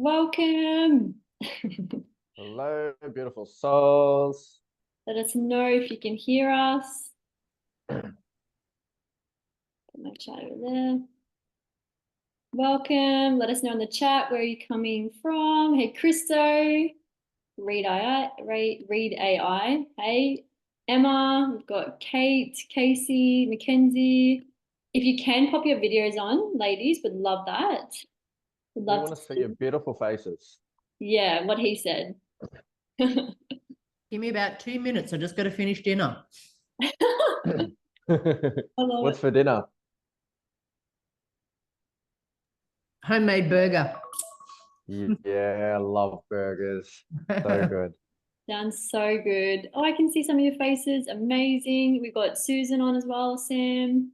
Welcome. Hello, beautiful souls. Let us know if you can hear us. Put my chat over there. Welcome. Let us know in the chat where you're coming from. Hey, Christo. Read AI. Hey, Emma. We've got Kate, Casey, Mackenzie. If you can pop your videos on, ladies, would love that. We want to see your beautiful faces. Yeah, what he said. Give me about 2 minutes. I just got to finish dinner. What's for dinner? Homemade burger. Yeah, I love burgers. So good. Sounds so good. Oh, I can see some of your faces. Amazing. We've got Susan on as well, Sam.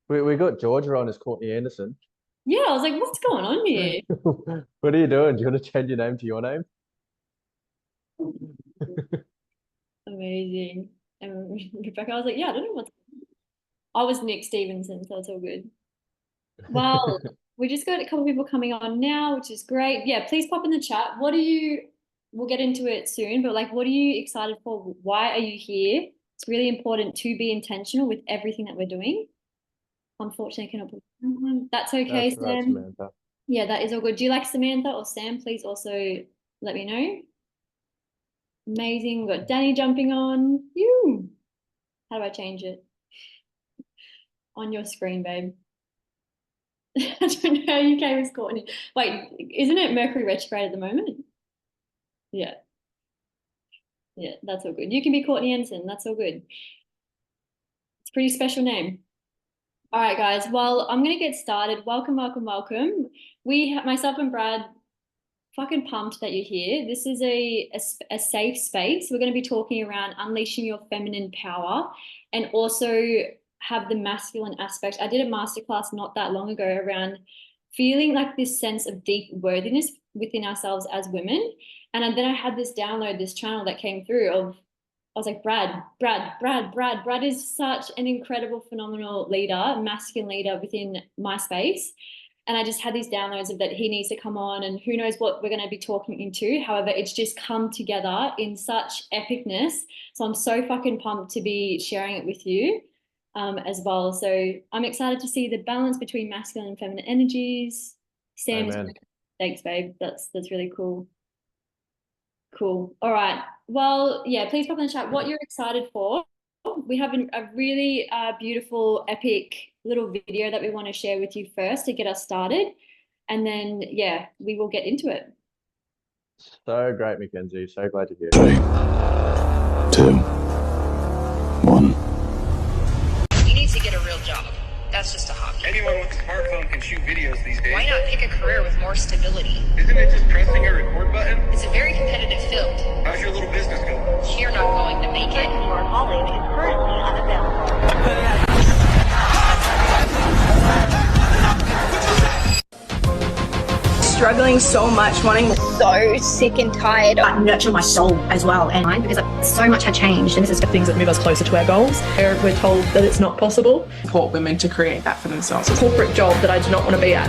We got Georgia on as Courtney Anderson. Yeah, I was like, what's going on here? What are you doing? Do you want to change your name to your name? Amazing. And Rebecca, I was like, yeah, I don't know what's. I was Nick Stevenson, so it's all good. Well, we just got a couple of people coming on now, which is great. Yeah, please pop in the chat. We'll get into it soon, but like, what are you excited for? Why are you here? It's really important to be intentional with everything that we're doing. Unfortunately, I cannot put that's okay, That's right, Sam. Samantha. Yeah, that is all good. Do you like Samantha or Sam? Please also let me know. Amazing. We've got Danny jumping on. You. How do I change it? On your screen, babe. I don't know. UK was Courtney. Wait, isn't it Mercury retrograde at the moment? Yeah. Yeah, that's all good. You can be Courtney Anderson. That's all good. It's a pretty special name. All right, guys. Well, I'm going to get started. Welcome, welcome, welcome. Myself and Brad, fucking pumped that you're here. This is a safe space. We're going to be talking around unleashing your feminine power and also have the masculine aspect. I did a masterclass not that long ago around feeling like this sense of deep worthiness within ourselves as women. And then I had this download, this channel that came through of, I was like, Brad is such an incredible, phenomenal leader, masculine leader within my space. And I just had these downloads of that he needs to come on and who knows what we're going to be talking into. However, it's just come together in such epicness. So I'm so fucking pumped to be sharing it with you as well. So I'm excited to see the balance between masculine and feminine energies. Sam's, thanks, babe. That's really cool. Cool. All right. Well, yeah, please pop in the chat what you're excited for. We have a really beautiful, epic little video that we want to share with you first to get us started. And then, yeah, we will get into it. So great, Mackenzie. So glad to hear. 3, 2, 1. You need to get a real job. That's just a hobby. Anyone with a smartphone can shoot videos these days. Why not pick a career with more stability? Isn't it just pressing a record button? It's a very competitive field. How's your little business going? You're not going to make it. Your calling is currently unavailable. Struggling so much, wanting so sick and tired. I nurture my soul as well, and mine, because so much had changed, and this is things that move us closer to our goals. We're told that it's not possible. Support women to create that for themselves. It's a corporate job that I do not want to be at.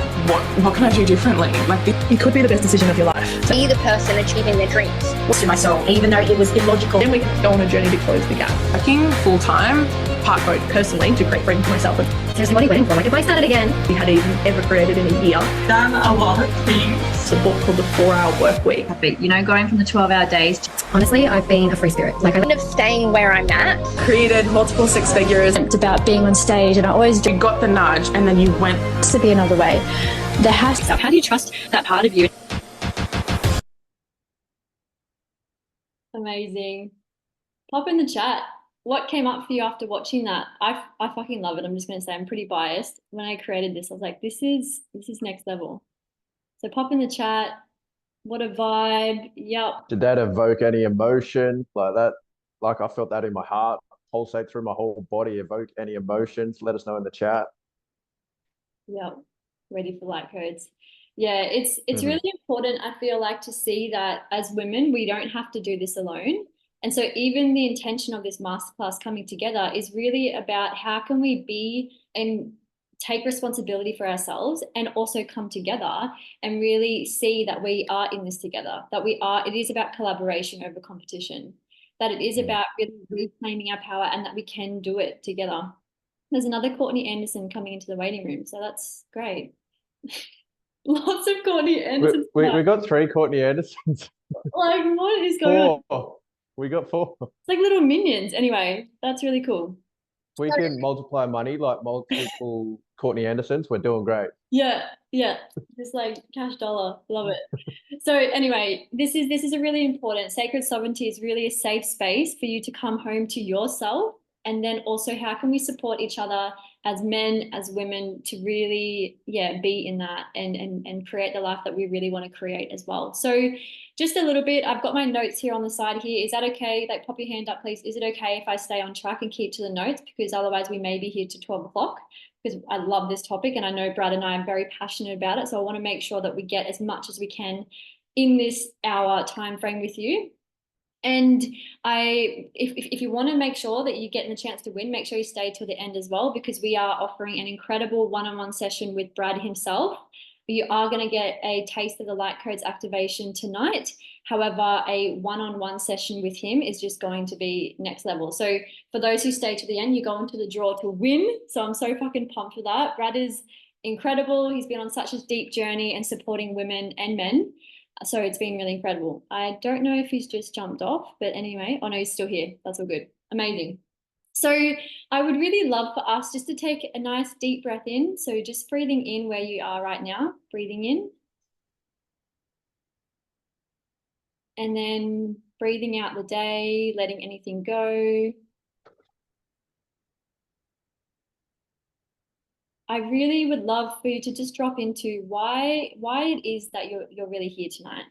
What can I do differently? It could be the best decision of your life. Be the person achieving their dreams. To my soul, even though it was illogical. Then we can go on a journey to close the gap. Working full time, part both personally to create freedom for myself. Seriously, what are you waiting for? Like, if I started again, we had even ever created in a year. Done a lot of things. It's a book called The 4-Hour Work Week. You know, going from the 12-hour days. Honestly, I've been a free spirit. Like, I'm kind of staying where I'm at. Created multiple 6 figures. It's about being on stage, and I always You got the nudge, and then you went to be another way. There has to. How do you trust that part of you? Amazing. Pop in the chat. What came up for you after watching that? I fucking love it. I'm just going to say I'm pretty biased. When I created this, I was like, this is next level. So pop in the chat. What a vibe. Yep. Did that evoke any emotion like that? Like I felt that in my heart, pulsate through my whole body, evoke any emotions? Let us know in the chat. Yep. Ready for light codes. Yeah, it's really important, I feel like, to see that as women, we don't have to do this alone. And so even the intention of this masterclass coming together is really about how can we be and take responsibility for ourselves and also come together and really see that we are in this together, that it is about collaboration over competition, that it is about really reclaiming our power and that we can do it together. There's another Courtney Anderson coming into the waiting room, so that's great. Lots of Courtney Andersons. We got 3 Courtney Andersons. Like, what is going on? 4. We got 4. It's like little minions. Anyway, that's really cool. We can multiply money like multiple Courtney Andersons. We're doing great. Yeah, just like cash dollar. Love it. So anyway, this is a really important. Sacred sovereignty is really a safe space for you to come home to yourself. And then also, how can we support each other as men, as women, to really, be in that and create the life that we really want to create as well. So just a little bit, I've got my notes here on the side here. Is that okay? Like, pop your hand up, please. Is it okay if I stay on track and keep to the notes? Because otherwise we may be here to 12 o'clock, because I love this topic and I know Brad and I are very passionate about it. So I want to make sure that we get as much as we can in this hour time frame with you. And if you want to make sure that you're getting the chance to win, make sure you stay till the end as well, because we are offering an incredible one-on-one session with Brad himself. You are going to get a taste of the light codes activation tonight. However, a one-on-one session with him is just going to be next level. So for those who stay to the end, you go into the draw to win. So I'm so fucking pumped for that. Brad is incredible. He's been on such a deep journey and supporting women and men. So it's been really incredible. I don't know if he's just jumped off, but anyway, oh no, he's still here. That's all good. Amazing. So I would really love for us just to take a nice deep breath in. So just breathing in where you are right now, breathing in. And then breathing out the day, letting anything go. I really would love for you to just drop into why it is that you're really here tonight.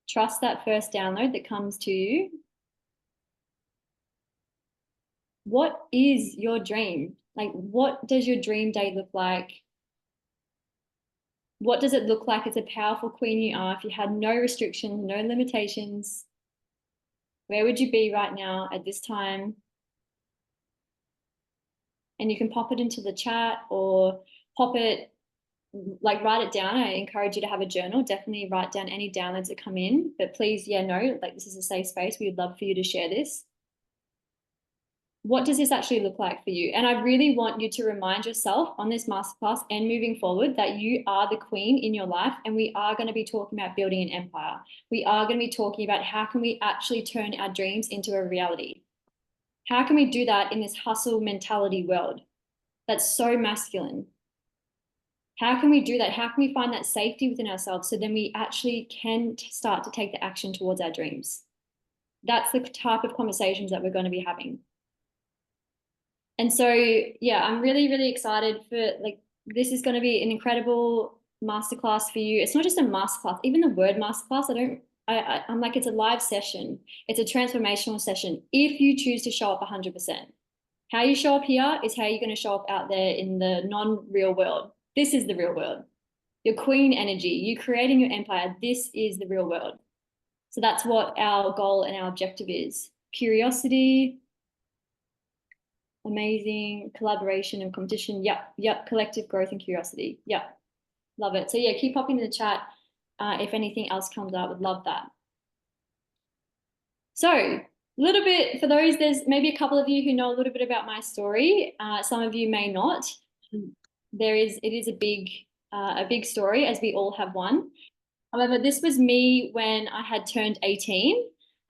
Trust that first download that comes to you. What is your dream? Like, what does your dream day look like? What does it look like as a powerful queen you are if you had no restrictions, no limitations? Where would you be right now at this time? And you can pop it into the chat or pop it, like write it down. I encourage you to have a journal. Definitely write down any downloads that come in. But please, like, this is a safe space. We would love for you to share this. What does this actually look like for you? And I really want you to remind yourself on this masterclass and moving forward that you are the queen in your life, and we are going to be talking about building an empire. We are going to be talking about how can we actually turn our dreams into a reality. How can we do that in this hustle mentality world that's so masculine? How can we do that? How can we find that safety within ourselves so then we actually can start to take the action towards our dreams? That's the type of conversations that we're going to be having. And so, I'm really, really excited for, like, this is going to be an incredible masterclass for you. It's not just a masterclass, even the word masterclass, I'm like, it's a live session. It's a transformational session. If you choose to show up 100%, how you show up here is how you're going to show up out there in the non-real world. This is the real world. Your queen energy, you creating your empire. This is the real world. So that's what our goal and our objective is. Curiosity, amazing, collaboration and competition. Yep. Collective growth and curiosity. Yep. Love it. So keep popping in the chat. If anything else comes out, would love that. So a little bit, for those, there's maybe a couple of you who know a little bit about my story. Some of you may not. It is a big story, as we all have one. However, this was me when I had turned 18.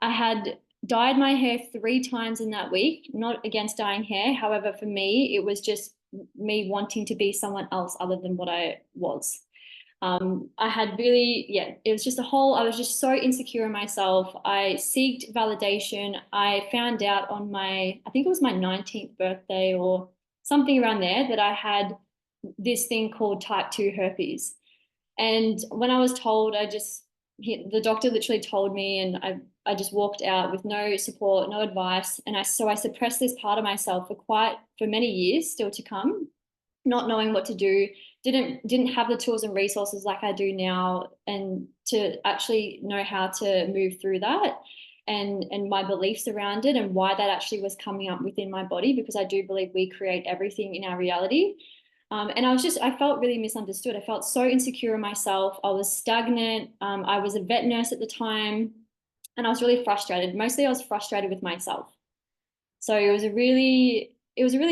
I had dyed my hair 3 times in that week, not against dyeing hair. However, for me, it was just me wanting to be someone else other than what I was. I had really, it was just I was just so insecure in myself. I seeked validation. I found out on I think it was my 19th birthday or something around there, that I had this thing called type 2 herpes. And when I was told, the doctor literally told me, and I just walked out with no support, no advice. And so I suppressed this part of myself for many years still to come, not knowing what to do. Didn't have the tools and resources like I do now, and to actually know how to move through that. and my beliefs around it and why that actually was coming up within my body, because I do believe we create everything in our reality. And I felt really misunderstood. I felt so insecure in myself. I was stagnant. I was a vet nurse at the time, and I was really frustrated. Mostly I was frustrated with myself. So it was a really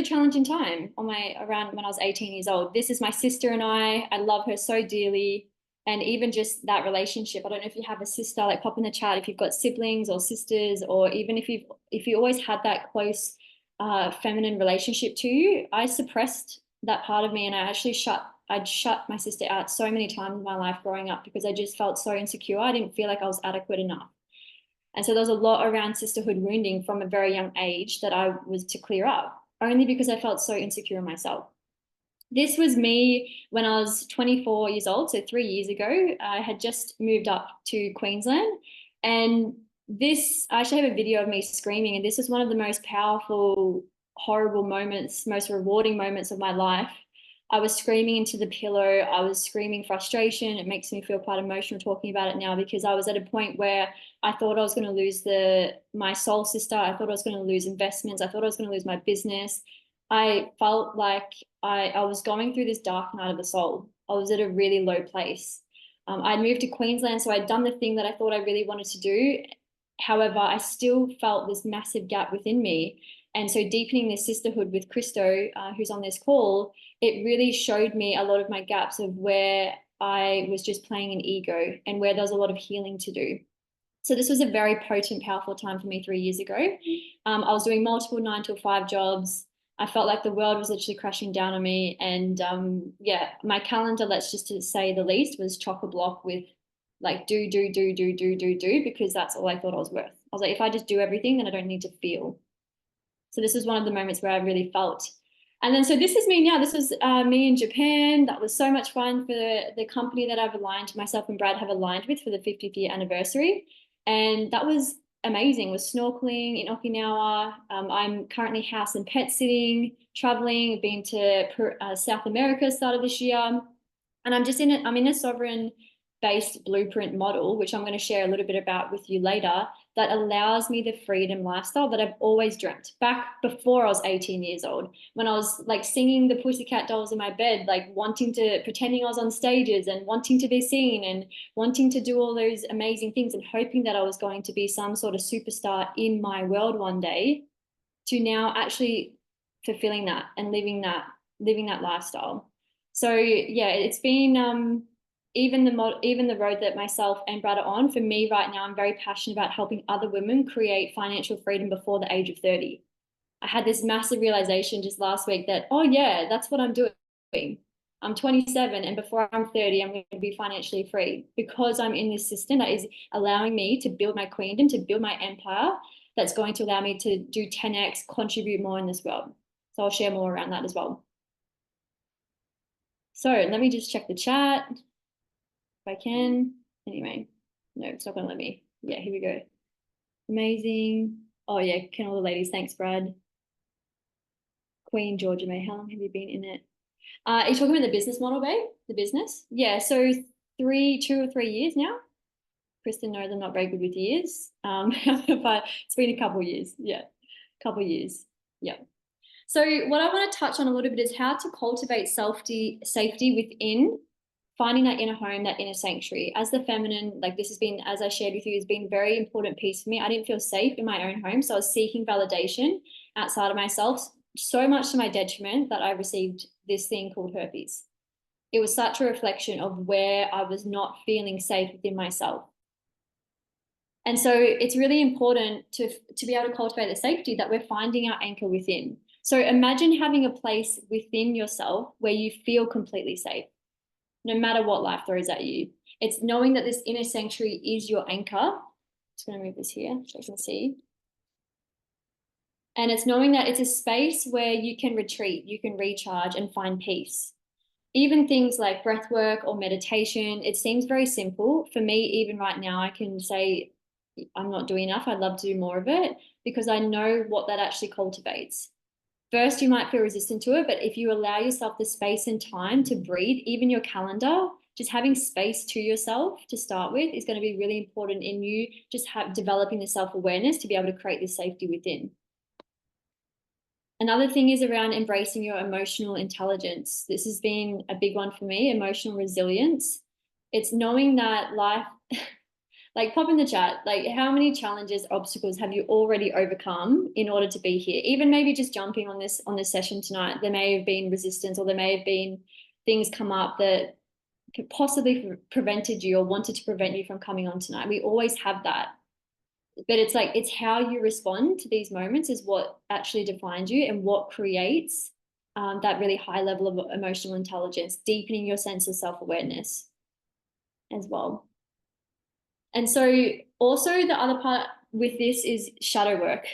challenging time around when I was 18 years old. This is my sister and I love her so dearly. And even just that relationship, I don't know if you have a sister, like pop in the chat if you've got siblings or sisters, or even if you always had that close feminine relationship to you. I suppressed that part of me, and I'd shut my sister out so many times in my life growing up because I just felt so insecure. I didn't feel like I was adequate enough. And so there was a lot around sisterhood wounding from a very young age that I was to clear up, only because I felt so insecure in myself. This was me when I was 24 years old, so 3 years ago. I had just moved up to Queensland, and I actually have a video of me screaming, and this was one of the most powerful, horrible moments, most rewarding moments of my life. I was screaming into the pillow. I was screaming frustration. It makes me feel quite emotional talking about it now, because I was at a point where I thought I was going to lose my soul sister. I thought I was going to lose investments. I thought I was going to lose my business. I felt like I was going through this dark night of the soul. I was at a really low place. I'd moved to Queensland, so I'd done the thing that I thought I really wanted to do. However, I still felt this massive gap within me. And so deepening this sisterhood with Christo, who's on this call, it really showed me a lot of my gaps of where I was just playing an ego and where there was a lot of healing to do. So this was a very potent, powerful time for me 3 years ago. I was doing multiple 9 to 5 jobs. I felt like the world was literally crashing down on me. And my calendar, let's just to say the least, was chock-a-block with like do, because that's all I thought I was worth. I was like, if I just do everything, then I don't need to feel. So this was one of the moments where I really felt. And then, so this is me now. This was me in Japan. That was so much fun for the company that I've aligned, myself and Brad have aligned with for the 50th year anniversary. And that was amazing. Was snorkeling in Okinawa. I'm currently house and pet sitting, traveling. I've been to South America started this year. And I'm in a sovereign-based blueprint model, which I'm going to share a little bit about with you later, that allows me the freedom lifestyle that I've always dreamt back before I was 18 years old, when I was like singing the Pussycat Dolls in my bed, like pretending I was on stages and wanting to be seen and wanting to do all those amazing things and hoping that I was going to be some sort of superstar in my world one day, to now actually fulfilling that and living that lifestyle. So yeah, it's been even the road that myself and Brad are on. For me right now, I'm very passionate about helping other women create financial freedom before the age of 30. I had this massive realization just last week that, oh yeah, that's what I'm doing. I'm 27, and before I'm 30, I'm going to be financially free, because I'm in this system that is allowing me to build my queendom, to build my empire, that's going to allow me to do 10x, contribute more in this world. So I'll share more around that as well. So let me just check the chat if I can. Anyway, no, it's not going to let me. Yeah, here we go. Amazing. Oh yeah, can all the ladies. Thanks, Brad. Queen Georgia May, how long have you been in it? Are you talking about the business model, babe? The business? Yeah, so 2 or 3 years now. Kristen knows I'm not very good with years, but it's been a couple of years. Yeah, couple of years. Yeah. So what I want to touch on a little bit is how to cultivate safety within, finding that inner home, that inner sanctuary. As the feminine, like this has been, as I shared with you, has been a very important piece for me. I didn't feel safe in my own home, so I was seeking validation outside of myself, so much to my detriment that I received this thing called herpes. It was such a reflection of where I was not feeling safe within myself. And so it's really important to be able to cultivate the safety, that we're finding our anchor within. So imagine having a place within yourself where you feel completely safe, no matter what life throws at you. It's knowing that this inner sanctuary is your anchor. Just going to move this here so you can see. And it's knowing that it's a space where you can retreat, you can recharge and find peace. Even things like breath work or meditation, it seems very simple. For me, even right now, I can say I'm not doing enough. I'd love to do more of it, because I know what that actually cultivates. First, you might feel resistant to it, but if you allow yourself the space and time to breathe, even your calendar, just having space to yourself to start with is going to be really important in you just developing the self-awareness to be able to create this safety within. Another thing is around embracing your emotional intelligence. This has been a big one for me, emotional resilience. It's knowing that life, like pop in the chat, like how many challenges, obstacles have you already overcome in order to be here? Even maybe just jumping on this session tonight, there may have been resistance or there may have been things come up that could possibly prevented you or wanted to prevent you from coming on tonight. We always have that. But it's like, it's how you respond to these moments is what actually defines you and what creates that really high level of emotional intelligence, deepening your sense of self-awareness as well. And so also the other part with this is shadow work.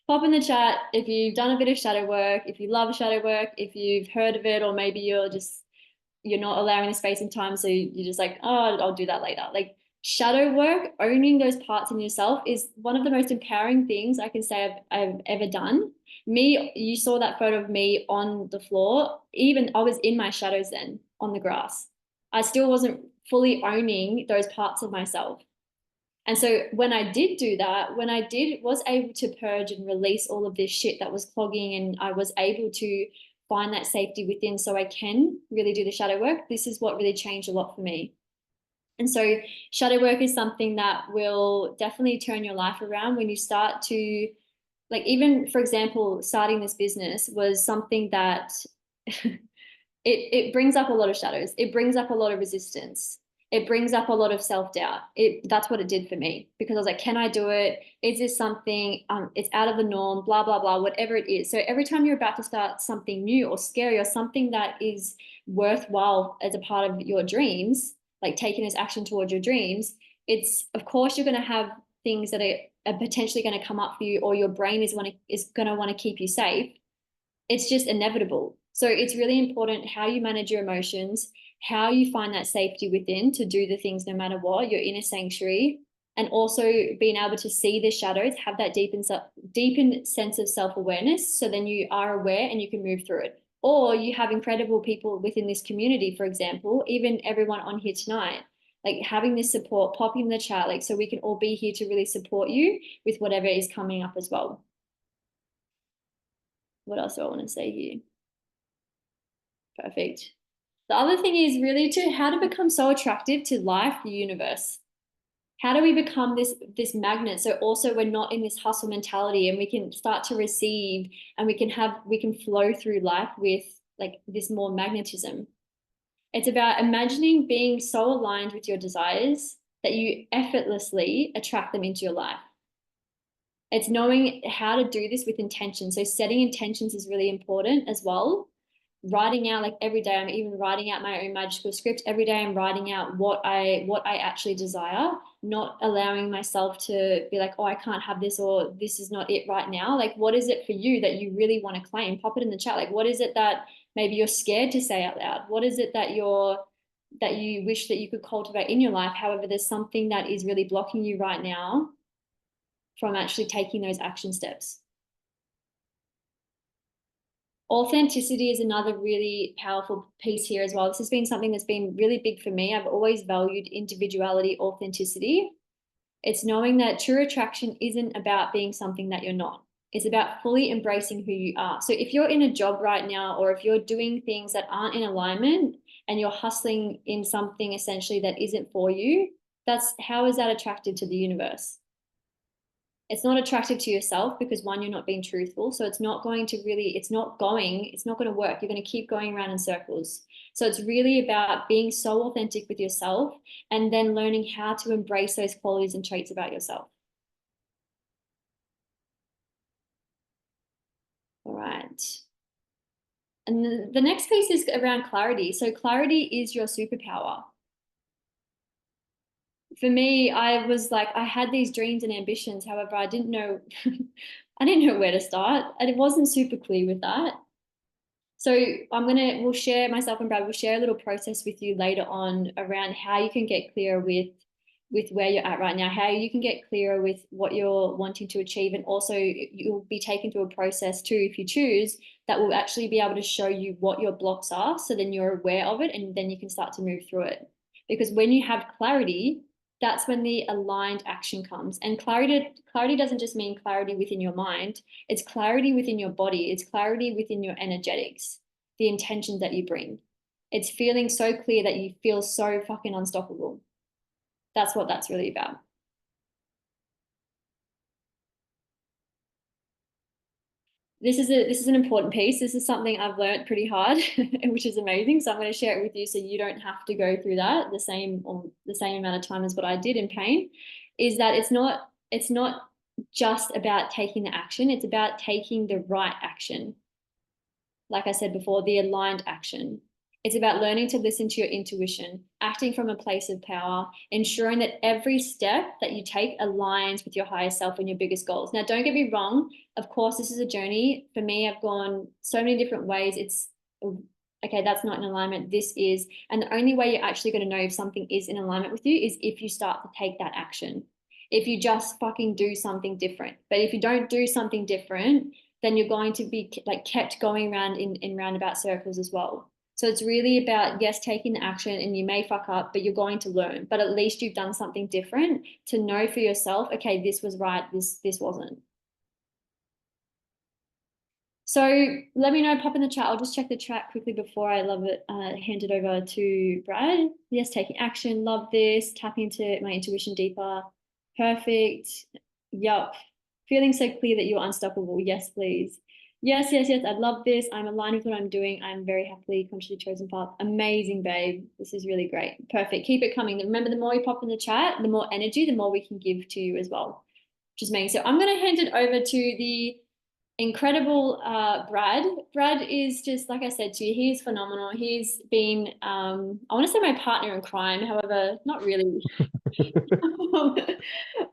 Pop in the chat if you've done a bit of shadow work, if you love shadow work, if you've heard of it, or maybe you're not allowing the space and time, so you're just like, oh, I'll do that later. Like, shadow work, owning those parts in yourself is one of the most empowering things I can say I've ever done. Me, you saw that photo of me on the floor. Even I was in my shadows then on the grass. I still wasn't fully owning those parts of myself. And so when I did do that, when I was able to purge and release all of this shit that was clogging, and I was able to find that safety within so I can really do the shadow work, this is what really changed a lot for me. And so shadow work is something that will definitely turn your life around when you start to, like, even for example, starting this business was something that it brings up a lot of shadows. It brings up a lot of resistance. It brings up a lot of self-doubt. That's what it did for me, because I was like, can I do it? Is this something, it's out of the norm, blah, blah, blah, whatever it is. So every time you're about to start something new or scary or something that is worthwhile as a part of your dreams, like taking this action towards your dreams, it's, of course, you're going to have things that are potentially going to come up for you, or your brain is going to want to keep you safe. It's just inevitable. So it's really important how you manage your emotions, how you find that safety within to do the things no matter what, your inner sanctuary, and also being able to see the shadows, have that deepened sense of self-awareness. So then you are aware and you can move through it. Or you have incredible people within this community, for example, even everyone on here tonight, like having this support, popping in the chat, like, so we can all be here to really support you with whatever is coming up as well. What else do I want to say here? Perfect. The other thing is really how to become so attractive to life, the universe. How do we become this magnet? So also we're not in this hustle mentality, and we can start to receive, and we can flow through life with like this more magnetism. It's about imagining being so aligned with your desires that you effortlessly attract them into your life. It's knowing how to do this with intention. So setting intentions is really important as well. Writing out, like every day, I'm even writing out my own magical script. Every day I'm writing out what I actually desire, not allowing myself to be like, oh, I can't have this, or this is not it right now. Like, what is it for you that you really want to claim? Pop it in the chat. Like, what is it that maybe you're scared to say out loud? What is it that you wish that you could cultivate in your life? However, there's something that is really blocking you right now from actually taking those action steps. Authenticity is another really powerful piece here as well. This has been something that's been really big for me. I've always valued individuality, authenticity. It's knowing that true attraction isn't about being something that you're not. It's about fully embracing who you are. So if you're in a job right now, or if you're doing things that aren't in alignment and you're hustling in something essentially that isn't for you, how is that attractive to the universe? It's not attractive to yourself because, one, you're not being truthful. So it's not going to work. You're going to keep going around in circles. So it's really about being so authentic with yourself and then learning how to embrace those qualities and traits about yourself. All right. And the next piece is around clarity. So clarity is your superpower. For me, I was like, I had these dreams and ambitions. However, I didn't know where to start. And it wasn't super clear with that. So myself and Brad will share a little process with you later on around how you can get clearer with where you're at right now, how you can get clearer with what you're wanting to achieve. And also you'll be taken through a process too, if you choose, that will actually be able to show you what your blocks are. So then you're aware of it and then you can start to move through it. Because when you have clarity, that's when the aligned action comes. And clarity doesn't just mean clarity within your mind, it's clarity within your body, it's clarity within your energetics, the intentions that you bring. It's feeling so clear that you feel so fucking unstoppable. That's what that's really about. This is an important piece. This is something I've learned pretty hard, which is amazing. So I'm going to share it with you so you don't have to go through that the same amount of time as what I did in pain. Is that it's not just about taking the action, it's about taking the right action. Like I said before, the aligned action. It's about learning to listen to your intuition, acting from a place of power, ensuring that every step that you take aligns with your higher self and your biggest goals. Now, don't get me wrong. Of course, this is a journey. For me, I've gone so many different ways. It's okay, that's not in alignment. This is. And the only way you're actually going to know if something is in alignment with you is if you start to take that action. If you just fucking do something different. But if you don't do something different, then you're going to be like kept going around in roundabout circles as well. So it's really about, yes, taking the action, and you may fuck up, but you're going to learn. But at least you've done something different to know for yourself, okay, this was right, this wasn't. So let me know, pop in the chat. I'll just check the chat quickly before I hand it over to Brad. Yes, taking action, love this. Tapping into my intuition deeper. Perfect. Yup. Feeling so clear that you're unstoppable. Yes, please. Yes. I love this. I'm aligned with what I'm doing. I'm very happily consciously chosen path. Amazing, babe. This is really great. Perfect. Keep it coming. Remember, the more you pop in the chat, the more energy, the more we can give to you as well, which is amazing. So I'm going to hand it over to the incredible Brad. Brad is just, like I said to you, he's phenomenal. He's been, I want to say my partner in crime, however, not really.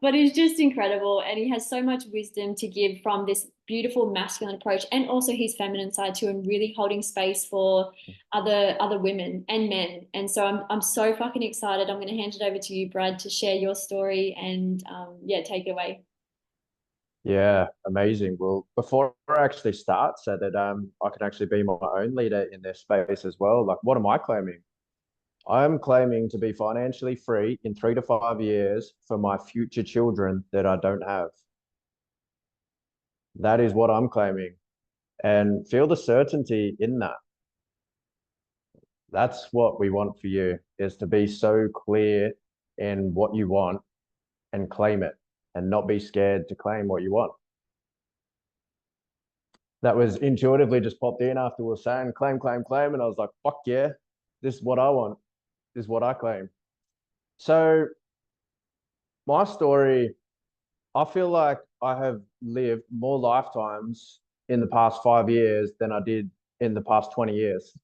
But he's just incredible, and he has so much wisdom to give from this beautiful masculine approach, and also his feminine side too, and really holding space for other women and men. And so I'm so fucking excited. I'm going to hand it over to you, Brad, to share your story and yeah, take it away. Yeah, amazing. Well, before I actually start, so that I can actually be my own leader in this space as well. Like, what am I claiming? I'm claiming to be financially free in 3 to 5 years for my future children that I don't have. That is what I'm claiming. And feel the certainty in that. That's what we want for you, is to be so clear in what you want and claim it, and not be scared to claim what you want. That was intuitively just popped in after we were saying claim. And I was like, fuck yeah, this is what I want. This is what I claim. So my story, I feel like I have lived more lifetimes in the past 5 years than I did in the past 20 years.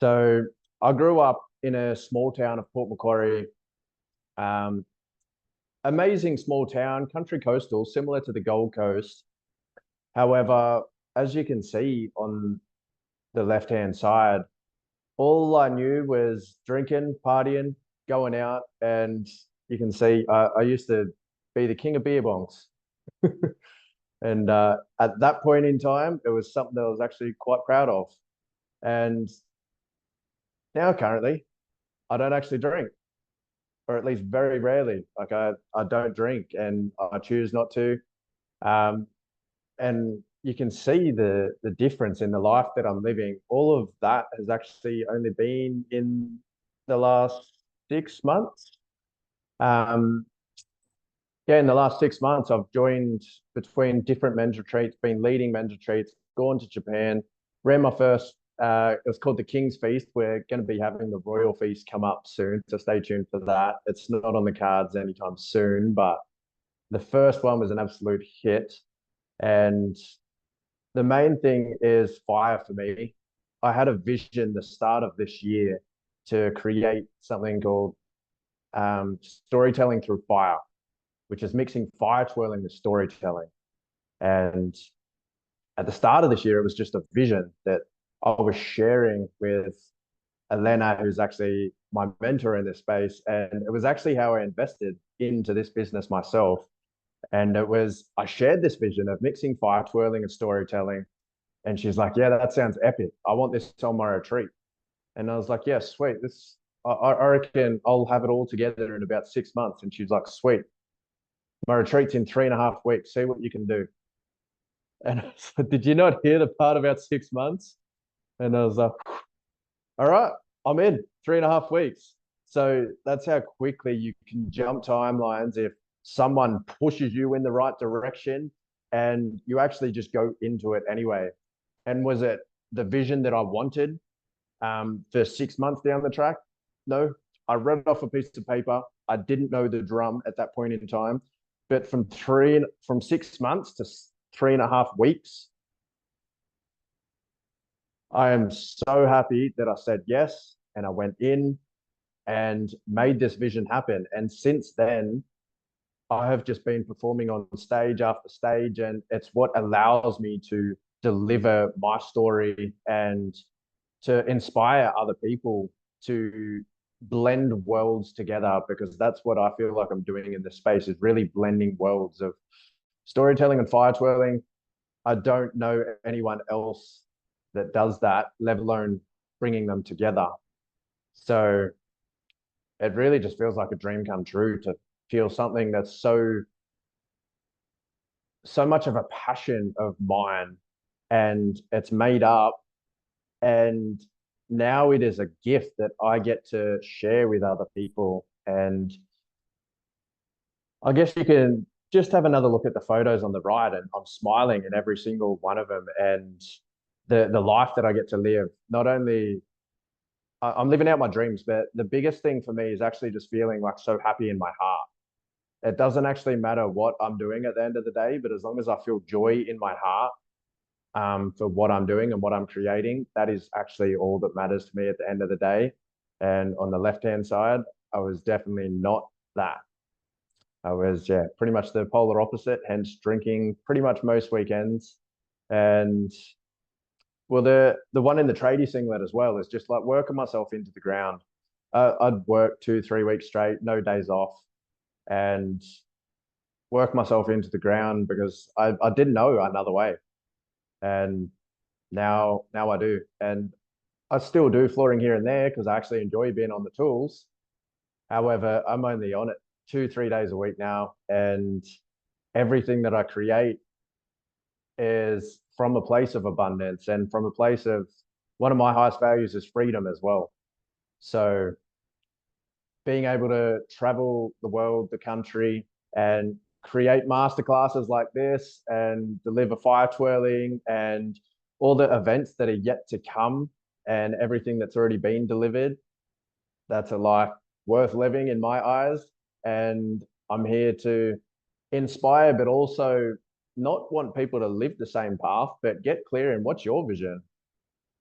So I grew up in a small town of Port Macquarie. Amazing small town, country coastal, similar to the Gold Coast. However, as you can see on the left-hand side, all I knew was drinking, partying, going out, and you can see I used to be the king of beer bongs. And at that point in time, it was something that I was actually quite proud of. And now currently, I don't actually drink, or at least very rarely. Like I don't drink, and I choose not to. And you can see the difference in the life that I'm living. All of that has actually only been in the last 6 months. Yeah, in the last 6 months, I've joined between different men's retreats, been leading men's retreats, gone to Japan, ran my first, it was called the King's Feast. We're going to be having the Royal Feast come up soon, so stay tuned for that. It's not on the cards anytime soon, but the first one was an absolute hit. And the main thing is fire for me. I had a vision the start of this year to create something called storytelling through fire, which is mixing fire twirling with storytelling. And at the start of this year, it was just a vision that I was sharing with Elena, who's actually my mentor in this space. And it was actually how I invested into this business myself. And it was, I shared this vision of mixing fire twirling and storytelling. And she's like, yeah, that sounds epic. I want this on my retreat. And I was like, yeah, sweet. I reckon I'll have it all together in about 6 months. And she's like, sweet. My retreat's in 3.5 weeks. See what you can do. And I was like, did you not hear the part about 6 months? And I was like, all right, I'm in 3.5 weeks. So that's how quickly you can jump timelines if someone pushes you in the right direction and you actually just go into it anyway. And was it the vision that I wanted for 6 months down the track? No, I read it off a piece of paper. I didn't know the drum at that point in time. But from 6 months to 3.5 weeks, I am so happy that I said yes and I went in and made this vision happen. And since then, I have just been performing on stage after stage, and it's what allows me to deliver my story and to inspire other people to blend worlds together, because that's what I feel like I'm doing in this space, is really blending worlds of storytelling and fire twirling. I don't know anyone else that does that, let alone bringing them together. So it really just feels like a dream come true to feel something that's so much of a passion of mine, and it's made up, and now it is a gift that I get to share with other people. And I guess you can just have another look at the photos on the right, and I'm smiling in every single one of them, and the life that I get to live. Not only I'm living out my dreams, but the biggest thing for me is actually just feeling like so happy in my heart. It doesn't actually matter what I'm doing at the end of the day, but as long as I feel joy in my heart for what I'm doing and what I'm creating, that is actually all that matters to me at the end of the day. And on the left-hand side, I was definitely not that. I was, yeah, pretty much the polar opposite, hence drinking pretty much most weekends. And well, the one in the tradie singlet as well is just like working myself into the ground. I'd work 2-3 weeks straight, no days off, and work myself into the ground because I didn't know another way. And now I do. And I still do flooring here and there because I actually enjoy being on the tools. However, I'm only on it 2-3 days a week now, and everything that I create is from a place of abundance and from a place of, one of my highest values is freedom as well. So being able to travel the world, the country, and create masterclasses like this and deliver fire twirling and all the events that are yet to come and everything that's already been delivered, that's a life worth living in my eyes. And I'm here to inspire, but also not want people to live the same path, but get clear in what's your vision.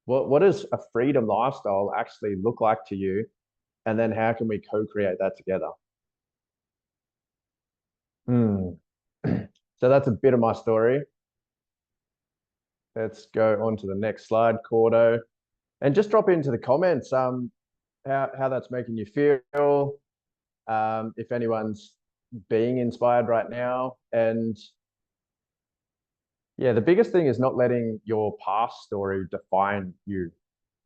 What does a freedom lifestyle actually look like to you? And then how can we co-create that together? So that's a bit of my story. Let's go on to the next slide, Cordo. And just drop into the comments how that's making you feel, if anyone's being inspired right now. And yeah, the biggest thing is not letting your past story define you.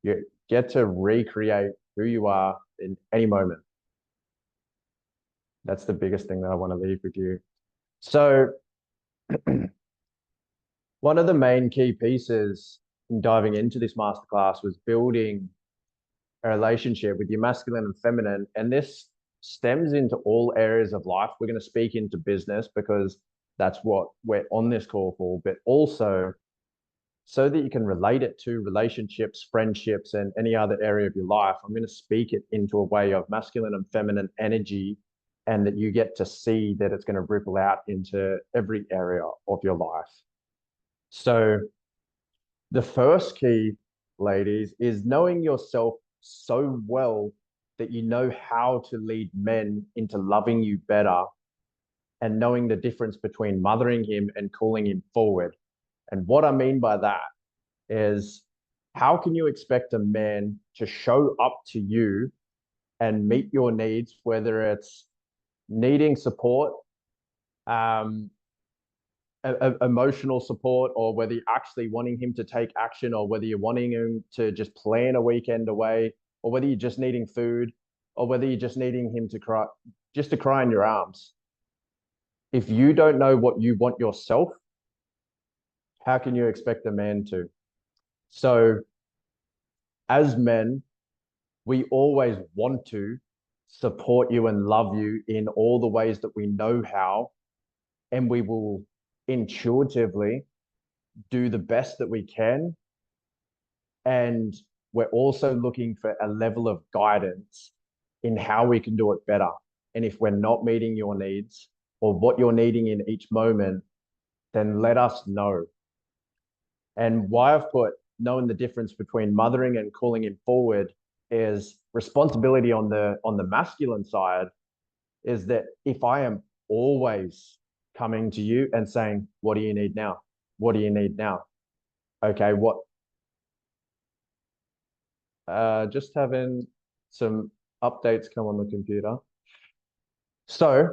You get to recreate who you are in any moment. That's the biggest thing that I want to leave with you. So one of the main key pieces in diving into this masterclass was building a relationship with your masculine and feminine. And this stems into all areas of life. We're going to speak into business because that's what we're on this call for, but also so that you can relate it to relationships, friendships, and any other area of your life. I'm going to speak it into a way of masculine and feminine energy, and that you get to see that it's going to ripple out into every area of your life. So the first key, ladies, is knowing yourself so well that you know how to lead men into loving you better, and knowing the difference between mothering him and calling him forward. And what I mean by that is, how can you expect a man to show up to you and meet your needs, whether it's needing support, emotional support, or whether you're actually wanting him to take action, or whether you're wanting him to just plan a weekend away, or whether you're just needing food, or whether you're just needing him to cry, just to cry in your arms. If you don't know what you want yourself, how can you expect a man to? So as men, we always want to support you and love you in all the ways that we know how, and we will intuitively do the best that we can. And we're also looking for a level of guidance in how we can do it better. And if we're not meeting your needs or what you're needing in each moment, then let us know. And why I've put knowing the difference between mothering and calling him forward is responsibility on the masculine side is that if I am always coming to you and saying, what do you need now? What do you need now? Okay, what? Just having some updates come on the computer. So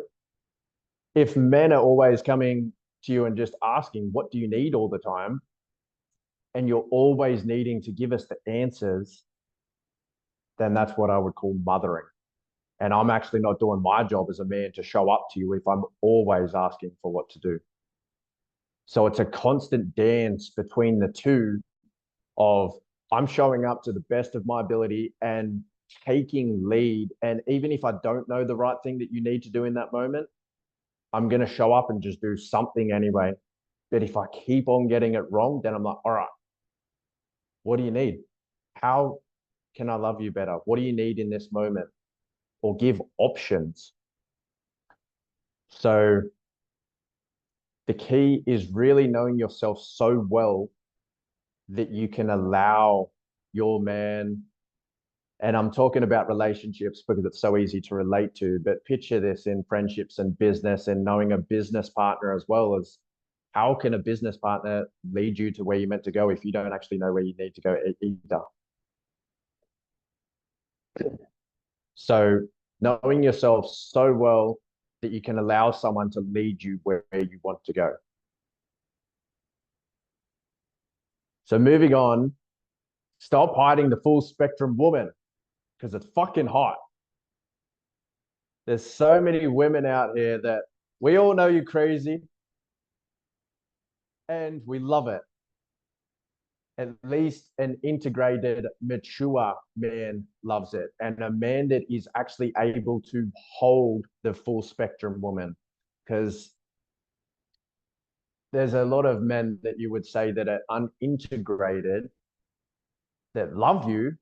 if men are always coming to you and just asking, what do you need all the time? And you're always needing to give us the answers, then that's what I would call mothering. And I'm actually not doing my job as a man to show up to you if I'm always asking for what to do. So it's a constant dance between the two of I'm showing up to the best of my ability and taking lead. And even if I don't know the right thing that you need to do in that moment, I'm going to show up and just do something anyway. But if I keep on getting it wrong, then I'm like, all right, what do you need? How can I love you better? What do you need in this moment? Or give options. So the key is really knowing yourself so well that you can allow your man, and I'm talking about relationships because it's so easy to relate to, but picture this in friendships and business and knowing a business partner as well. As how can a business partner lead you to where you're meant to go if you don't actually know where you need to go either? So knowing yourself so well that you can allow someone to lead you where you want to go. So moving on, stop hiding the full spectrum woman because it's fucking hot. There's so many women out here that we all know you're crazy and we love it. At least an integrated, mature man loves it. And a man that is actually able to hold the full spectrum woman. Because there's a lot of men that you would say that are unintegrated that love you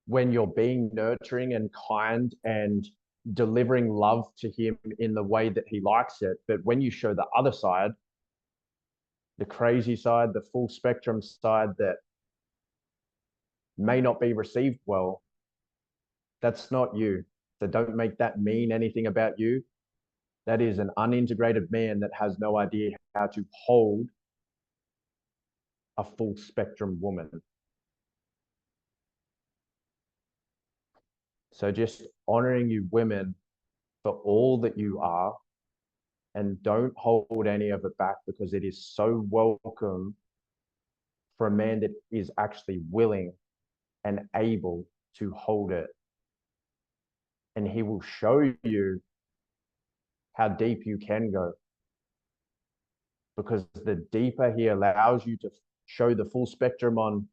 when you're being nurturing and kind and delivering love to him in the way that he likes it. But when you show the other side, the crazy side, the full spectrum side that may not be received well, that's not you. So don't make that mean anything about you. That is an unintegrated man that has no idea how to hold a full spectrum woman. So just honoring you women for all that you are, and don't hold any of it back because it is so welcome for a man that is actually willing and able to hold it. And he will show you how deep you can go. Because the deeper he allows you to show the full spectrum on,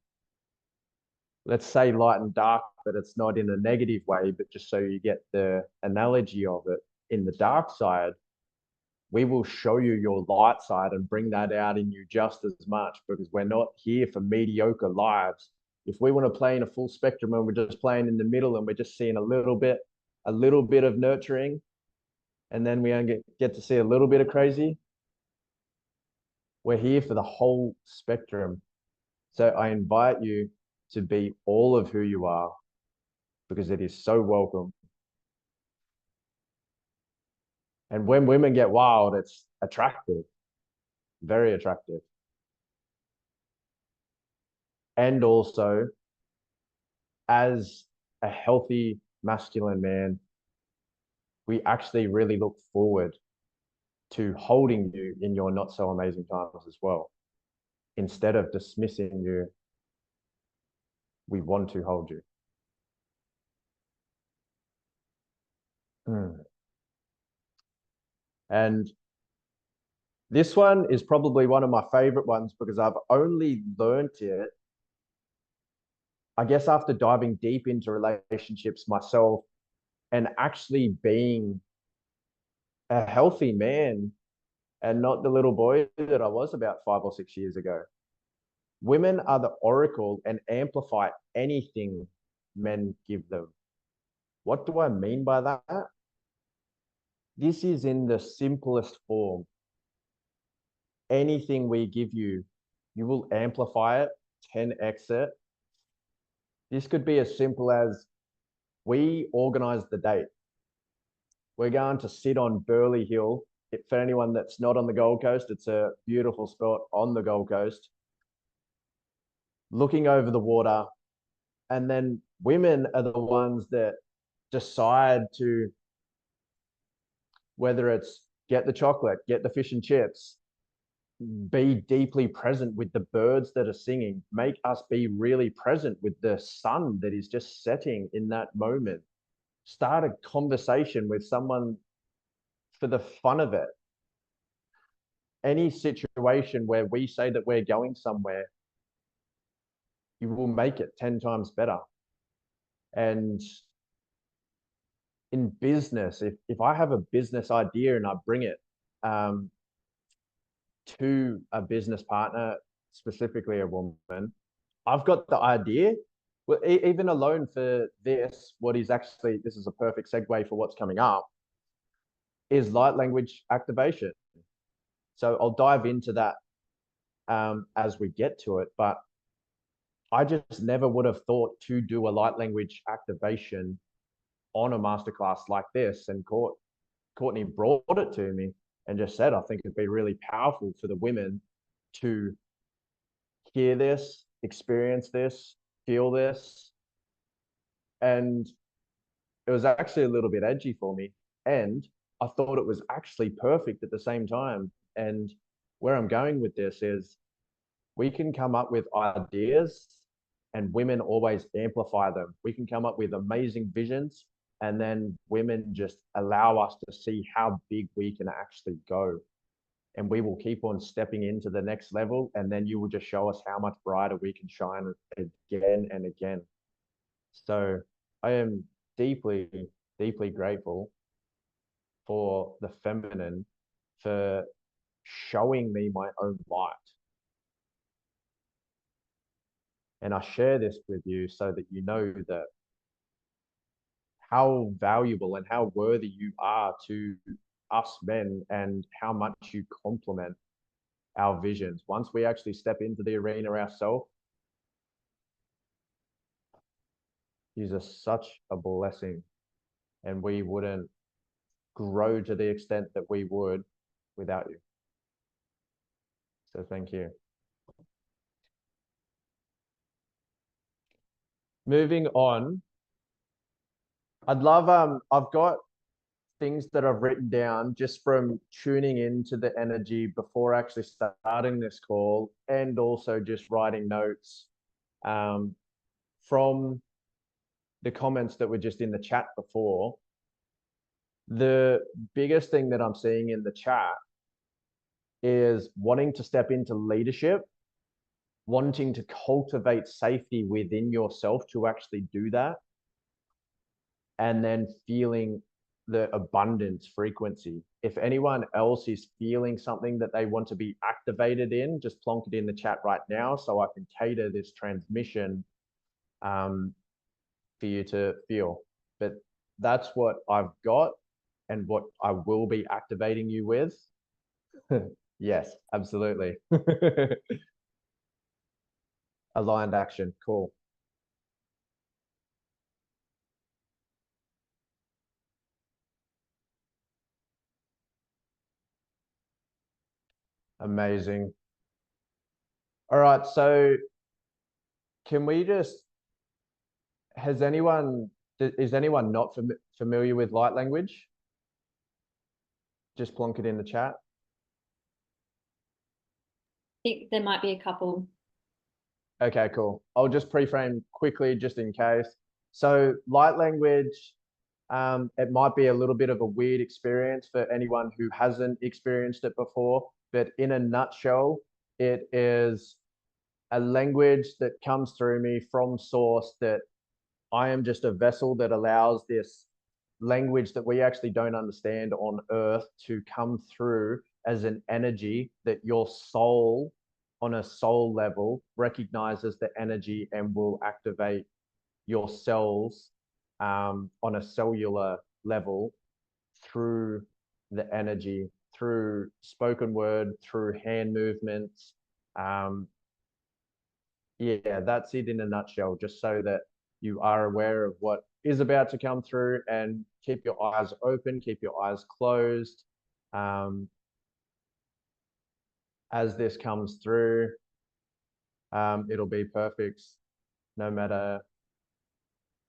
let's say light and dark, but it's not in a negative way, but just so you get the analogy of it, in the dark side, we will show you your light side and bring that out in you just as much, because we're not here for mediocre lives. If we want to play in a full spectrum and we're just playing in the middle and we're just seeing a little bit of nurturing, and then we only get to see a little bit of crazy, we're here for the whole spectrum. So I invite you to be all of who you are, because it is so welcome. And when women get wild, it's attractive, very attractive. And also, as a healthy masculine man, we actually really look forward to holding you in your not so amazing times as well. Instead of dismissing you, we want to hold you. And this one is probably one of my favorite ones because I've only learnt it, I guess, after diving deep into relationships myself and actually being a healthy man and not the little boy that I was about 5 or 6 years ago. Women are the oracle and amplify anything men give them. What do I mean by that? This is in the simplest form. Anything we give you, you will amplify it, 10x it. This could be as simple as we organize the date. We're going to sit on Burleigh Hill. For anyone that's not on the Gold Coast, it's a beautiful spot on the Gold Coast, looking over the water. And then women are the ones that decide to, whether it's get the chocolate, get the fish and chips, be deeply present with the birds that are singing, make us be really present with the sun that is just setting in that moment. Start a conversation with someone for the fun of it. Any situation where we say that we're going somewhere, you will make it 10 times better. And in business, if I have a business idea and I bring it to a business partner, specifically a woman, I've got the idea. Well, even alone for this, this is a perfect segue for what's coming up, is light language activation. So I'll dive into that as we get to it, but I just never would have thought to do a light language activation on a masterclass like this. And Courtney brought it to me and just said, I think it'd be really powerful for the women to hear this, experience this, feel this. And it was actually a little bit edgy for me. And I thought it was actually perfect at the same time. And where I'm going with this is we can come up with ideas and women always amplify them. We can come up with amazing visions and then women just allow us to see how big we can actually go. And we will keep on stepping into the next level. And then you will just show us how much brighter we can shine again and again. So I am deeply, deeply grateful for the feminine for showing me my own light. And I share this with you so that you know that how valuable and how worthy you are to us men and how much you complement our visions. Once we actually step into the arena ourselves, you're just such a blessing. And we wouldn't grow to the extent that we would without you. So thank you. Moving on, I'd love, I've got things that I've written down just from tuning into the energy before actually starting this call, and also just writing notes from the comments that were just in the chat before. The biggest thing that I'm seeing in the chat is wanting to step into leadership, wanting to cultivate safety within yourself to actually do that, and then feeling the abundance frequency. If anyone else is feeling something that they want to be activated in, just plonk it in the chat right now so I can cater this transmission for you to feel. But that's what I've got and what I will be activating you with. Yes, absolutely. Aligned action, cool. Amazing. All right, so can we just, is anyone not familiar with light language? Just plonk it in the chat. I think there might be a couple. Okay, cool. I'll just pre-frame quickly just in case. So light language It might be a little bit of a weird experience for anyone who hasn't experienced it before, but in a nutshell, it is a language that comes through me from source, that I am just a vessel that allows this language that we actually don't understand on earth to come through as an energy that your soul, on a soul level, recognizes the energy and will activate your cells on a cellular level through the energy, through spoken word, through hand movements. Yeah, that's it in a nutshell, just so that you are aware of what is about to come through, and keep your eyes open, keep your eyes closed. As this comes through, it'll be perfect no matter,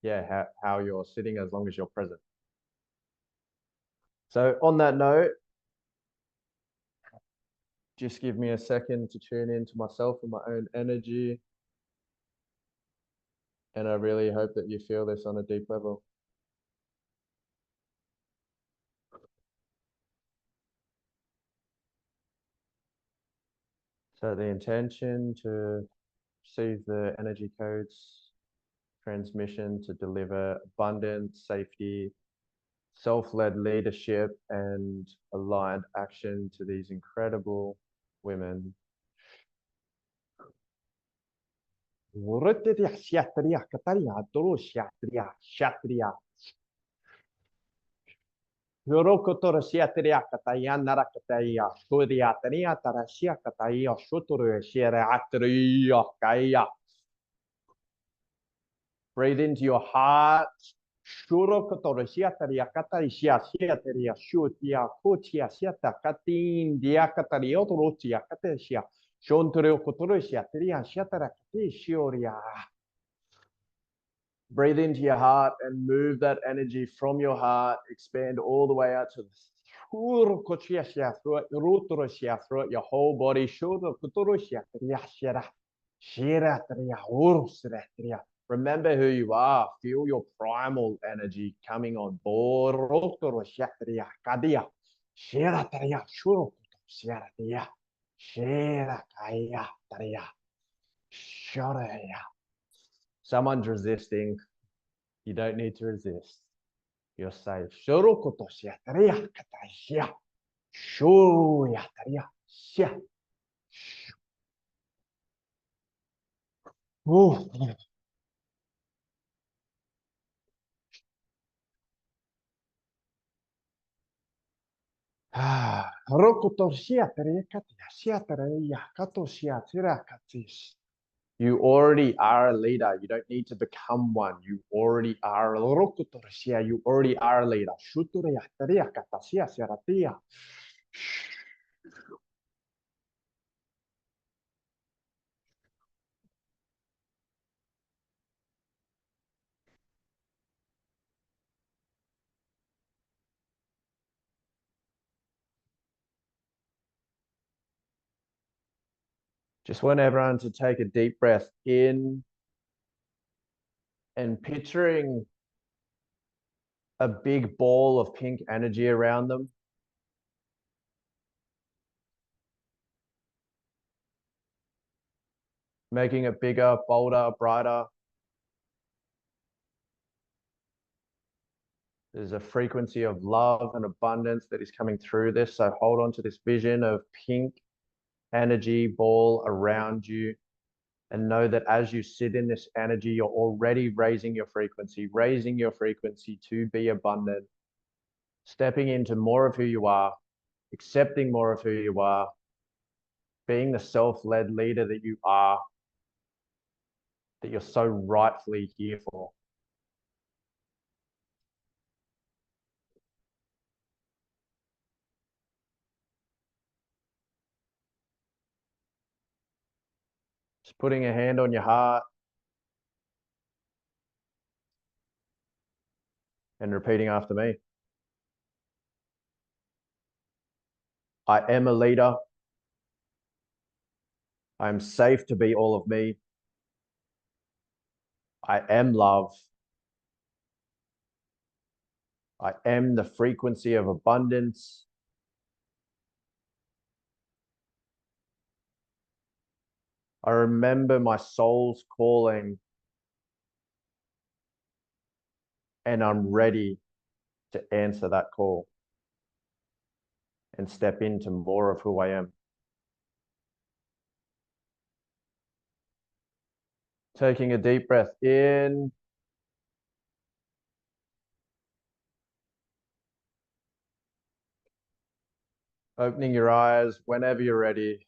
yeah, how you're sitting, as long as you're present. So on that note, just give me a second to tune into myself and my own energy. And I really hope that you feel this on a deep level. So the intention to receive the energy codes transmission to deliver abundance, safety, self-led leadership, and aligned action to these incredible women. Yorokotoro siatria kataya narakataya shudiatria tarasia kataya shuturu shiratria kaya. Breathe into your heart. Shurokotoro siatria kataya siatria shutia kutia siata katin dia katario torutia katesia. Shontoro kotoro siatria siatara katishioria. Breathe into your heart and move that energy from your heart, expand all the way out to throughout your whole body. Remember who you are. Feel your primal energy coming on board. Someone's resisting. You don't need to resist. You're safe. You already are a leader. You don't need to become one. You already are. You already are a leader. Just want everyone to take a deep breath in and picturing a big ball of pink energy around them. Making it bigger, bolder, brighter. There's a frequency of love and abundance that is coming through this. So hold on to this vision of pink energy ball around you, and know that as you sit in this energy, you're already raising your frequency to be abundant, stepping into more of who you are, accepting more of who you are, being the self-led leader that you are, that you're so rightfully here for. Just putting a hand on your heart and repeating after me. I am a leader. I am safe to be all of me. I am love. I am the frequency of abundance. I remember my soul's calling, and I'm ready to answer that call and step into more of who I am. Taking a deep breath in. Opening your eyes whenever you're ready.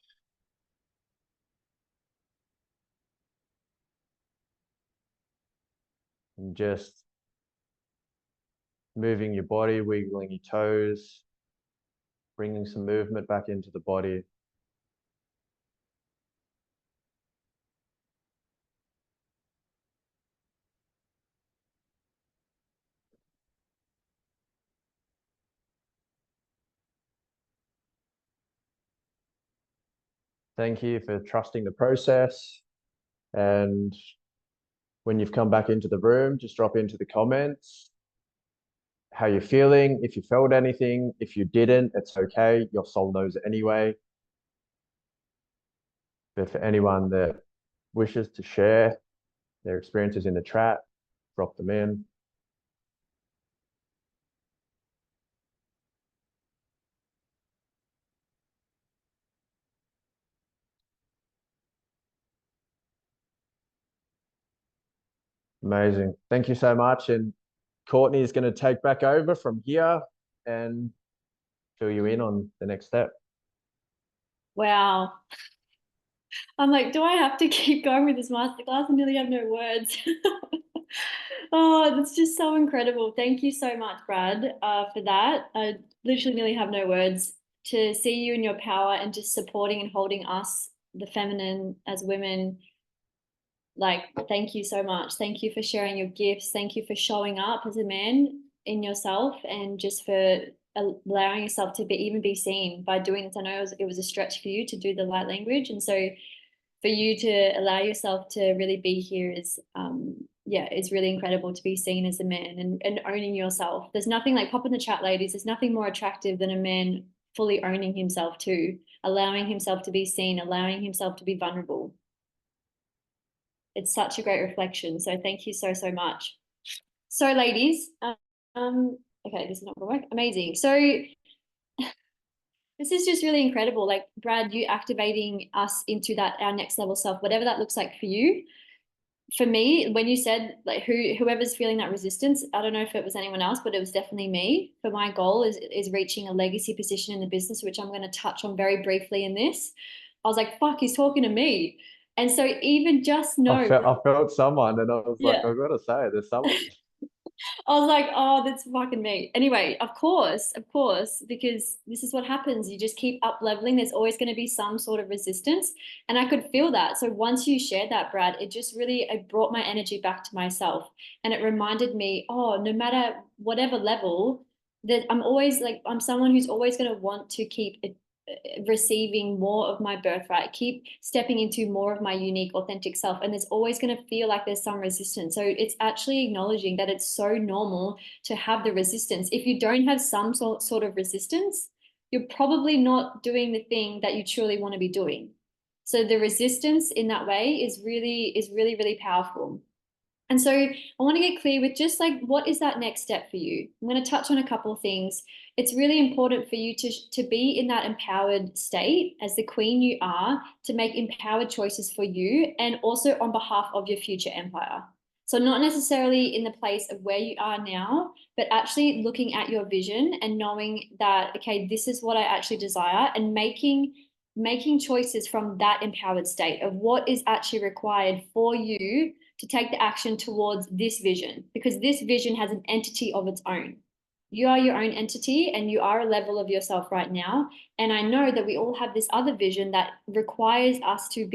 And just moving your body, wiggling your toes, bringing some movement back into the body. Thank you for trusting the process. And when you've come back into the room, just drop into the comments how you're feeling, if you felt anything. If you didn't, it's okay. Your soul knows it anyway. But for anyone that wishes to share their experiences in the chat, drop them in. Amazing. Thank you so much. And Courtney is going to take back over from here and fill you in on the next step. Wow. I'm like, do I have to keep going with this masterclass? I nearly have no words. Oh, that's just so incredible. Thank you so much, Brad, for that. I literally nearly have no words to see you in your power and just supporting and holding us, the feminine, as women. Like, thank you so much. Thank you for sharing your gifts. Thank you for showing up as a man in yourself, and just for allowing yourself to even be seen by doing this. I know it was a stretch for you to do the light language, and so for you to allow yourself to really be here is yeah, it's really incredible to be seen as a man and owning yourself. There's nothing, like, pop in the chat, ladies, there's nothing more attractive than a man fully owning himself too, allowing himself to be seen, allowing himself to be vulnerable. It's such a great reflection. So thank you so, so much. So ladies, okay, this is not gonna work. Amazing. So this is just really incredible. Like, Brad, you activating us into that, our next level self, whatever that looks like for you. For me, when you said, like, whoever's feeling that resistance, I don't know if it was anyone else, but it was definitely me. For my goal is reaching a legacy position in the business, which I'm going to touch on very briefly in this. I was like, fuck, he's talking to me. And so even just know, I felt someone, and I was like, yeah. I've got to say, there's someone. I was like, oh, that's fucking me. Anyway, of course, because this is what happens. You just keep up leveling. There's always going to be some sort of resistance. And I could feel that. So once you shared that, Brad, it brought my energy back to myself. And it reminded me, oh, no matter whatever level, that I'm someone who's always going to want to keep receiving more of my birthright, keep stepping into more of my unique, authentic self. And there's always going to feel like there's some resistance. So it's actually acknowledging that it's so normal to have the resistance. If you don't have some sort of resistance, you're probably not doing the thing that you truly want to be doing. So the resistance in that way is really, really powerful. And so I want to get clear with just, like, what is that next step for you? I'm going to touch on a couple of things. It's really important for you to be in that empowered state as the queen you are, to make empowered choices for you and also on behalf of your future empire. So not necessarily in the place of where you are now, but actually looking at your vision and knowing that, okay, this is what I actually desire, and making choices from that empowered state of what is actually required for you to take the action towards this vision, because this vision has an entity of its own. You are your own entity, and you are a level of yourself right now. And I know that we all have this other vision that requires us to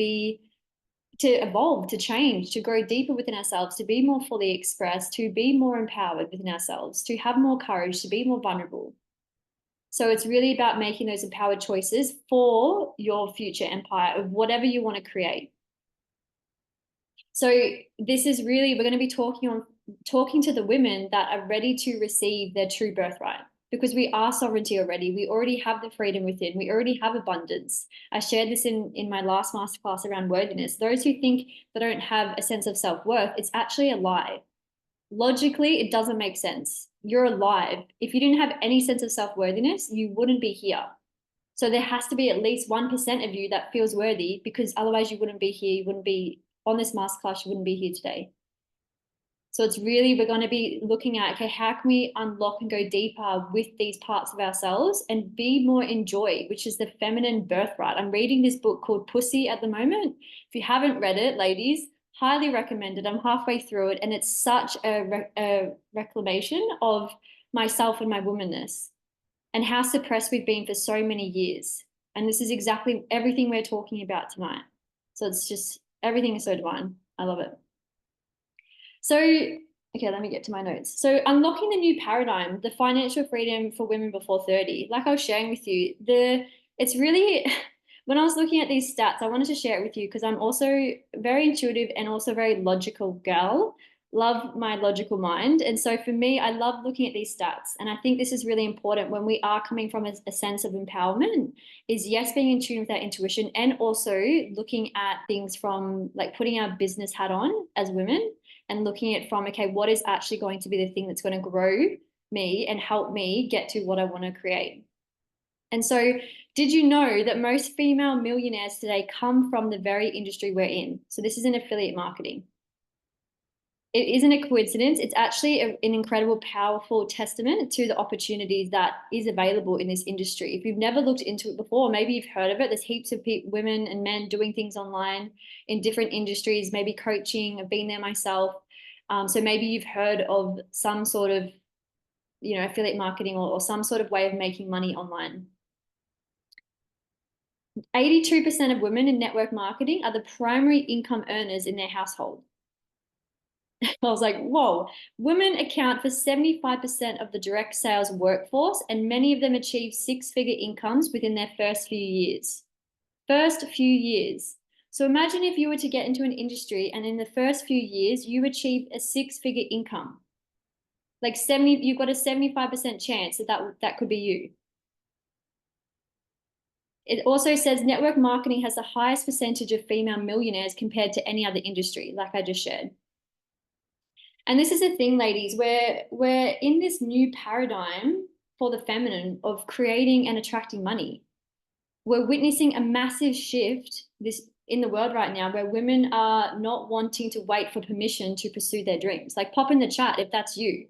evolve, to change, to grow deeper within ourselves, to be more fully expressed, to be more empowered within ourselves, to have more courage, to be more vulnerable. So it's really about making those empowered choices for your future empire of whatever you want to create. So this is really, we're going to be talking talking to the women that are ready to receive their true birthright, because we are sovereignty already. We already have the freedom within. We already have abundance. I shared this in my last masterclass around worthiness. Those who think they don't have a sense of self-worth, it's actually a lie. Logically, it doesn't make sense. You're alive. If you didn't have any sense of self-worthiness, you wouldn't be here. So there has to be at least 1% of you that feels worthy, because otherwise you wouldn't be here. You wouldn't be on this masterclass. You wouldn't be here today. So it's really, we're going to be looking at, okay, how can we unlock and go deeper with these parts of ourselves and be more in joy, which is the feminine birthright. I'm reading this book called Pussy at the moment. If you haven't read it, ladies, highly recommend it. I'm halfway through it, and it's such a reclamation of myself and my womanness and how suppressed we've been for so many years. And this is exactly everything we're talking about tonight. So it's just, everything is so divine. I love it. So, okay, let me get to my notes. So unlocking the new paradigm, the financial freedom for women before 30, like I was sharing with you, it's really, when I was looking at these stats, I wanted to share it with you because I'm also very intuitive and also very logical girl. Love my logical mind. And so for me, I love looking at these stats. And I think this is really important when we are coming from a sense of empowerment, is yes, being in tune with our intuition, and also looking at things from like putting our business hat on as women and looking at from, okay, what is actually going to be the thing that's going to grow me and help me get to what I want to create. And so did you know that most female millionaires today come from the very industry we're in? So this is in affiliate marketing. It isn't a coincidence. It's actually an incredible, powerful testament to the opportunities that is available in this industry. If you've never looked into it before, maybe you've heard of it. There's heaps of women and men doing things online in different industries, maybe coaching. I've been there myself. So maybe you've heard of some sort of, affiliate marketing or some sort of way of making money online. 82% of women in network marketing are the primary income earners in their household. I was like, whoa, women account for 75% of the direct sales workforce, and many of them achieve six-figure incomes within their first few years. So imagine if you were to get into an industry and in the first few years, you achieve a six-figure income. Like you've got a 75% chance that could be you. It also says network marketing has the highest percentage of female millionaires compared to any other industry, like I just shared. And this is the thing, ladies, we're in this new paradigm for the feminine of creating and attracting money. We're witnessing a massive shift in the world right now, where women are not wanting to wait for permission to pursue their dreams. Like, pop in the chat if that's you.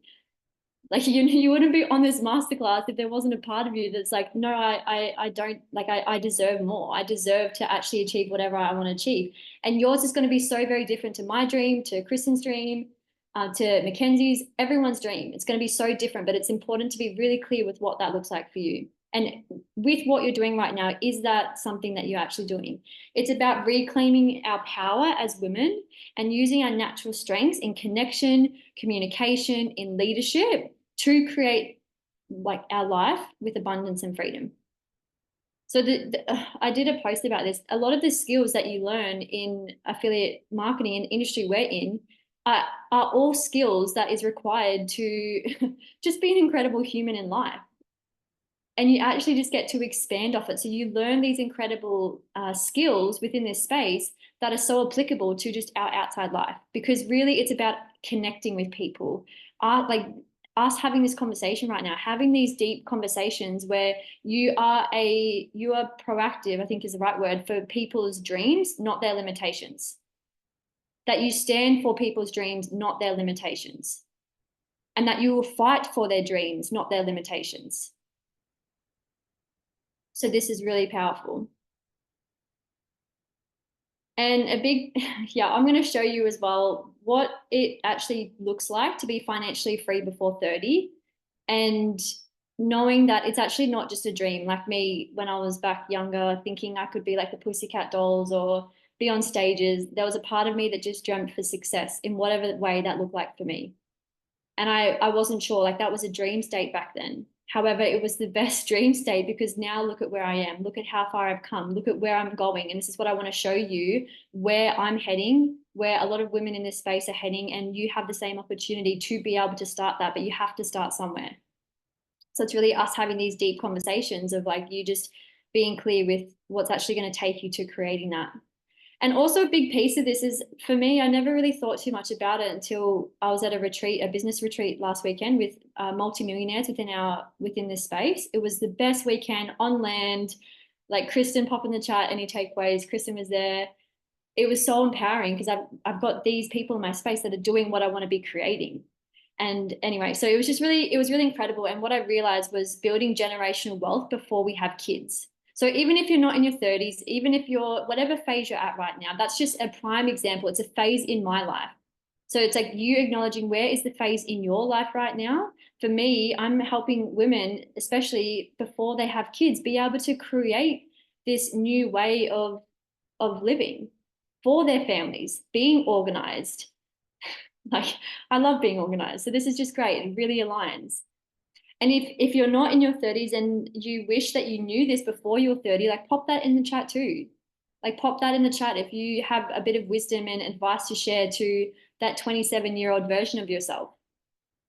Like, you wouldn't be on this masterclass if there wasn't a part of you that's like, no, I don't, like, I deserve more. I deserve to actually achieve whatever I want to achieve. And yours is going to be so very different to my dream, to Kristen's dream, to Mackenzie's, everyone's dream. It's going to be so different, but it's important to be really clear with what that looks like for you. And with what you're doing right now, is that something that you're actually doing? It's about reclaiming our power as women and using our natural strengths in connection, communication, in leadership to create like our life with abundance and freedom. So I did a post about this. A lot of the skills that you learn in affiliate marketing and industry we're in are all skills that is required to just be an incredible human in life. And you actually just get to expand off it. So you learn these incredible skills within this space that are so applicable to just our outside life, because really it's about connecting with people. Like us having this conversation right now, having these deep conversations where you are proactive, I think is the right word, for people's dreams, not their limitations. That you stand for people's dreams, not their limitations. And that you will fight for their dreams, not their limitations. So this is really powerful. And I'm going to show you as well what it actually looks like to be financially free before 30, and knowing that it's actually not just a dream. Like me, when I was back younger, thinking I could be like the Pussycat Dolls or be on stages, there was a part of me that just dreamt for success in whatever way that looked like for me. And I wasn't sure, like that was a dream state back then. However, it was the best dream state because now look at where I am. Look at how far I've come. Look at where I'm going. And this is what I want to show you, where I'm heading, where a lot of women in this space are heading, and you have the same opportunity to be able to start that, but you have to start somewhere. So it's really us having these deep conversations of like you just being clear with what's actually going to take you to creating that. And also a big piece of this is, for me, I never really thought too much about it until I was at a retreat, a business retreat last weekend with multimillionaires within this space. It was the best weekend on land. Like Kristen, pop in the chat, any takeaways? Kristen was there. It was so empowering because I've got these people in my space that are doing what I want to be creating. And anyway, so it was really incredible. And what I realized was building generational wealth before we have kids. So even if you're not in your 30s, even if you're whatever phase you're at right now, that's just a prime example. It's a phase in my life. So it's like you acknowledging where is the phase in your life right now. For me, I'm helping women, especially before they have kids, be able to create this new way of living for their families, being organized. Like I love being organized. So this is just great. It really aligns. And if you're not in your 30s and you wish that you knew this before you're 30, like pop that in the chat too. Like pop that in the chat if you have a bit of wisdom and advice to share to that 27-year-old version of yourself.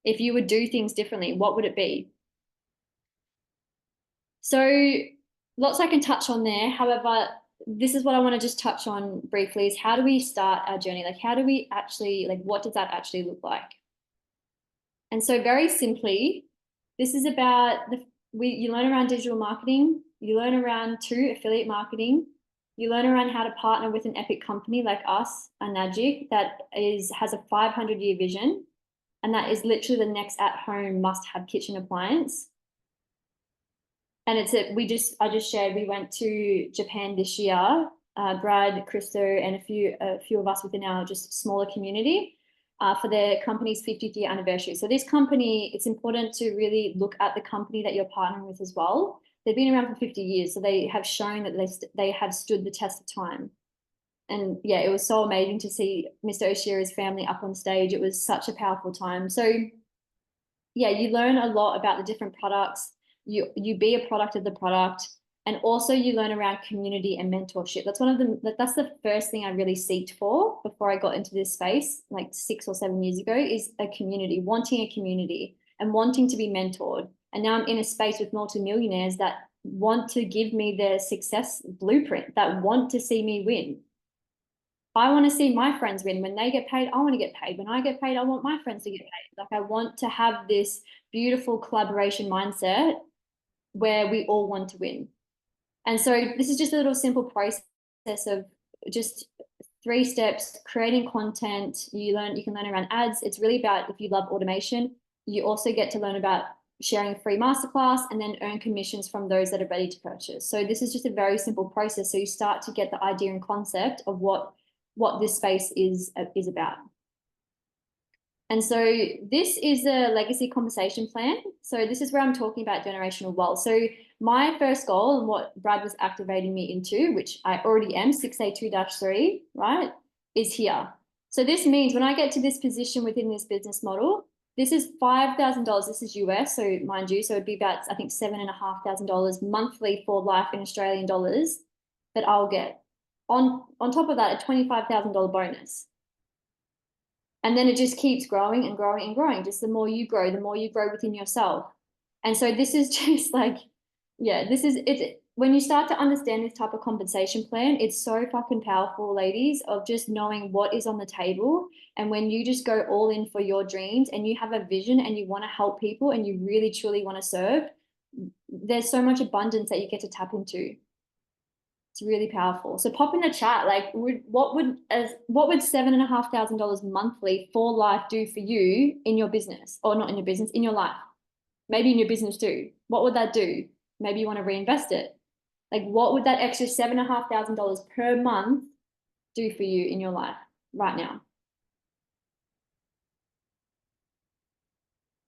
If you would do things differently, what would it be? So lots I can touch on there. However, this is what I want to just touch on briefly is how do we start our journey? Like how do we actually, like what does that actually look like? And so very simply, this is about you learn around digital marketing, you learn around affiliate marketing, you learn around how to partner with an epic company like us, Anagic, that has a 500-year vision, and that is literally the next at-home must-have kitchen appliance. And I just shared we went to Japan this year, Brad, Christo, and a few of us within our just smaller community. For their company's 50th year anniversary. So this company, it's important to really look at the company that you're partnering with as well. They've been around for 50 years, so they have shown that they have stood the test of time. And yeah, it was so amazing to see Mr. Oshira's family up on stage. It was such a powerful time. So yeah, you learn a lot about the different products. You be a product of the product. And also you learn around community and mentorship. That's that's the first thing I really seeked for before I got into this space, like 6 or 7 years ago, is a community, wanting a community and wanting to be mentored. And now I'm in a space with multimillionaires that want to give me their success blueprint, that want to see me win. I want to see my friends win. When they get paid, I want to get paid. When I get paid, I want my friends to get paid. Like I want to have this beautiful collaboration mindset where we all want to win. And so this is just a little simple process of just 3 steps: creating content. You can learn around ads. It's really about, if you love automation, you also get to learn about sharing a free masterclass and then earn commissions from those that are ready to purchase. So this is just a very simple process. So you start to get the idea and concept of what this space is about. And so this is a legacy conversation plan. So this is where I'm talking about generational wealth. So my first goal and what Brad was activating me into, which I already am, 6A2-3, right, is here. So this means when I get to this position within this business model, this is $5,000. This is US, so mind you, so it'd be about, I think, $7,500 monthly for life in Australian dollars that I'll get. On top of that, a $25,000 bonus. And then it just keeps growing and growing and growing. Just the more you grow within yourself. And so this is just like, yeah, it's when you start to understand this type of compensation plan, it's so fucking powerful, ladies, of just knowing what is on the table. And when you just go all in for your dreams and you have a vision and you want to help people and you really truly want to serve, there's so much abundance that you get to tap into. It's really powerful. So pop in the chat, like what would $7,500 monthly for life do for you in your business, or not in your business, in your life? Maybe in your business too. What would that do? Maybe you want to reinvest it. Like what would that extra $7,500 per month do for you in your life right now?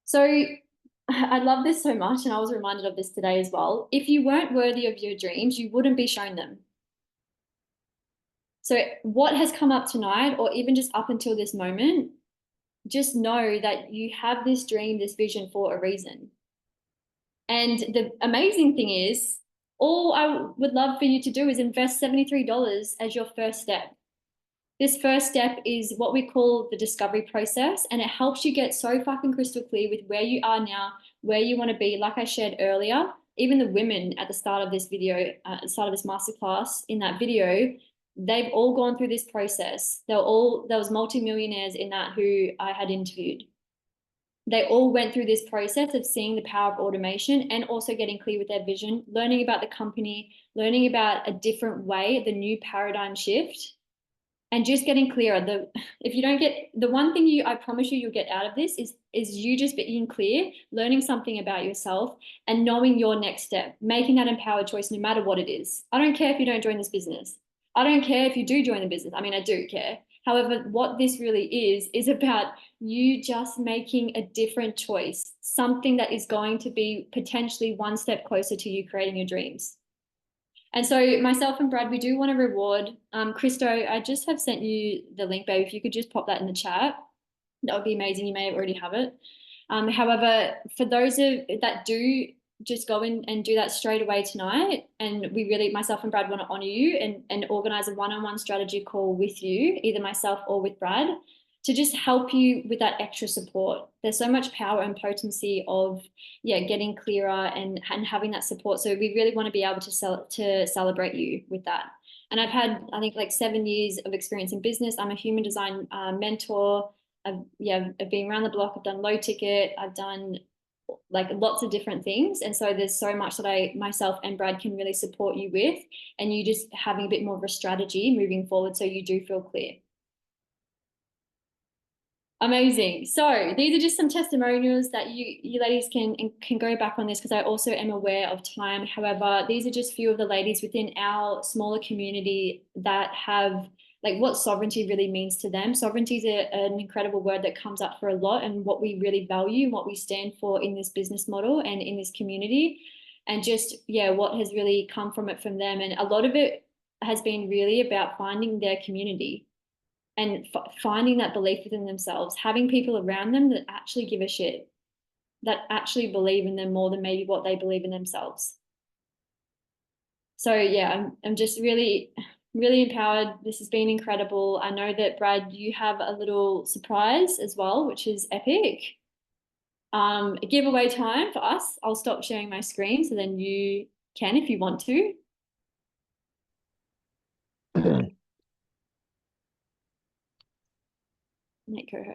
So I love this so much, and I was reminded of this today as well. If you weren't worthy of your dreams, you wouldn't be shown them. So what has come up tonight, or even just up until this moment, just know that you have this dream, this vision for a reason. And the amazing thing is, all I would love for you to do is invest $73 as your first step. This first step is what we call the discovery process, and it helps you get so fucking crystal clear with where you are now, where you want to be. Like I shared earlier, even the women at the start of this video, at the start of this masterclass in that video, they've all gone through this process. There was multimillionaires in that who I had interviewed. They all went through this process of seeing the power of automation and also getting clear with their vision, learning about the company, learning about a different way, the new paradigm shift, and just getting clearer. If you don't get the one thing I promise you'll get out of this is you just being clear, learning something about yourself and knowing your next step, making that empowered choice no matter what it is. I don't care if you don't join this business. I don't care if you do join the business. I mean, I do care. However, what this really is about you just making a different choice, something that is going to be potentially one step closer to you creating your dreams. And so myself and Brad, we do want to reward. Christo, I just have sent you the link, babe. If you could just pop that in the chat, that would be amazing. You may already have it. However, for those that do just go in and do that straight away tonight, and we really, myself and Brad, want to honor you and organize a one-on-one strategy call with you, either myself or with Brad, to just help you with that extra support. There's so much power and potency of getting clearer and having that support. So we really want to be able to celebrate you with that. And I've had, I think, like 7 years of experience in business. I'm a human design mentor. I've been around the block. I've done low ticket. I've done like lots of different things. And so there's so much that myself and Brad can really support you with, and you just having a bit more of a strategy moving forward so you do feel clear. Amazing. So these are just some testimonials that you ladies can go back on this, because I also am aware of time. However, these are just a few of the ladies within our smaller community that have like what sovereignty really means to them. Sovereignty is an incredible word that comes up for a lot, and what we really value and what we stand for in this business model and in this community, and just what has really come from it from them. And a lot of it has been really about finding their community and finding that belief within themselves, having people around them that actually give a shit, that actually believe in them more than maybe what they believe in themselves. So I'm just really, really empowered. This has been incredible. I know that, Brad, you have a little surprise as well, which is epic. A giveaway time for us. I'll stop sharing my screen so then you can if you want to.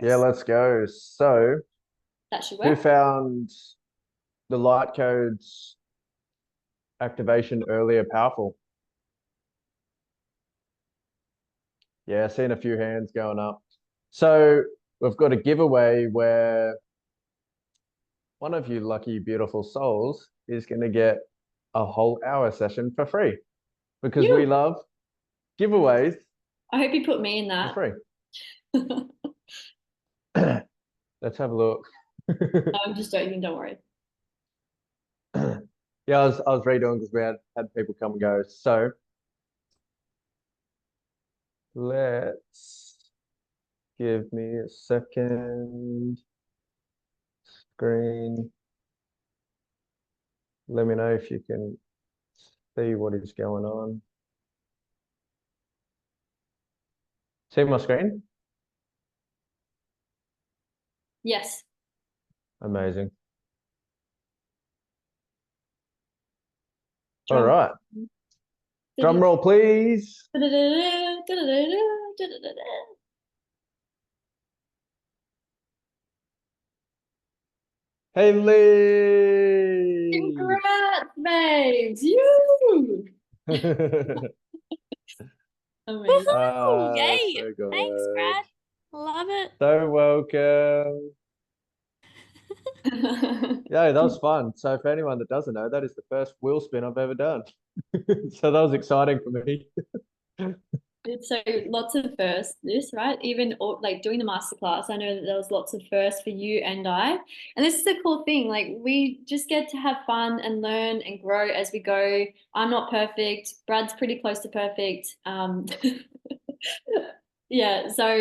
Yeah, let's go. So that should work. Who found the light codes activation earlier powerful? Yeah, seen a few hands going up. So we've got a giveaway where one of you lucky, beautiful souls is going to get a whole hour session for free, because we love giveaways. I hope you put me in that. For free. Let's have a look. I'm just joking, don't worry. Yeah, I was redoing because we had people come and go. So let's give me a second. Screen. Let me know if you can see what is going on. See my screen? Yes. Amazing. All right. Drum roll, please. Hey, Lee. Congrats, babes. You. Amazing. Yay. So good. Thanks, Brad. Love it. So welcome. Yeah, that was fun. So for anyone that doesn't know, that is the first wheel spin I've ever done. So that was exciting for me. It's so lots of firsts, right? Even like doing the masterclass, I know that there was lots of firsts for you and I. And this is the cool thing. Like we just get to have fun and learn and grow as we go. I'm not perfect. Brad's pretty close to perfect. Yeah, so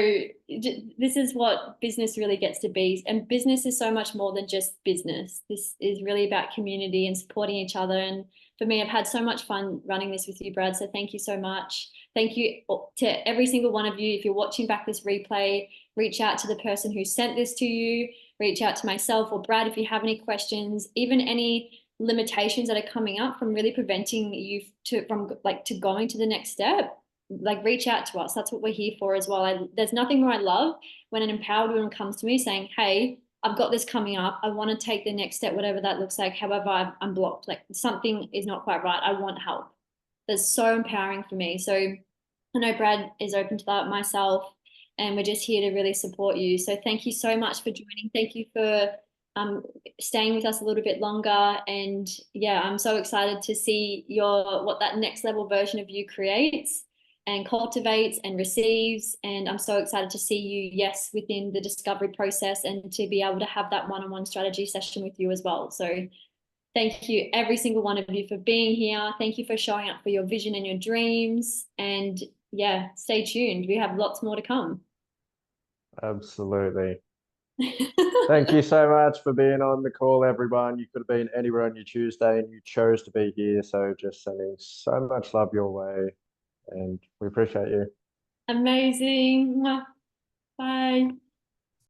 this is what business really gets to be. And business is so much more than just business. This is really about community and supporting each other. And for me, I've had so much fun running this with you, Brad. So thank you so much. Thank you to every single one of you. If you're watching back this replay, reach out to the person who sent this to you, reach out to myself or Brad if you have any questions, even any limitations that are coming up from really preventing you to going to the next step. Like, reach out to us. That's what we're here for as well. There's nothing more I love when an empowered woman comes to me saying, hey, I've got this coming up. I want to take the next step, whatever that looks like. However, I'm blocked. Like, something is not quite right. I want help. That's so empowering for me. So I know Brad is open to that, myself, and we're just here to really support you. So thank you so much for joining. Thank you for staying with us a little bit longer. And yeah, I'm so excited to see what that next level version of you creates and cultivates and receives. And I'm so excited to see you, yes, within the discovery process and to be able to have that one-on-one strategy session with you as well. So thank you, every single one of you, for being here. Thank you for showing up for your vision and your dreams. And yeah, stay tuned. We have lots more to come. Absolutely. Thank you so much for being on the call, everyone. You could have been anywhere on your Tuesday and you chose to be here. So just sending so much love your way. And we appreciate you. Amazing. Bye.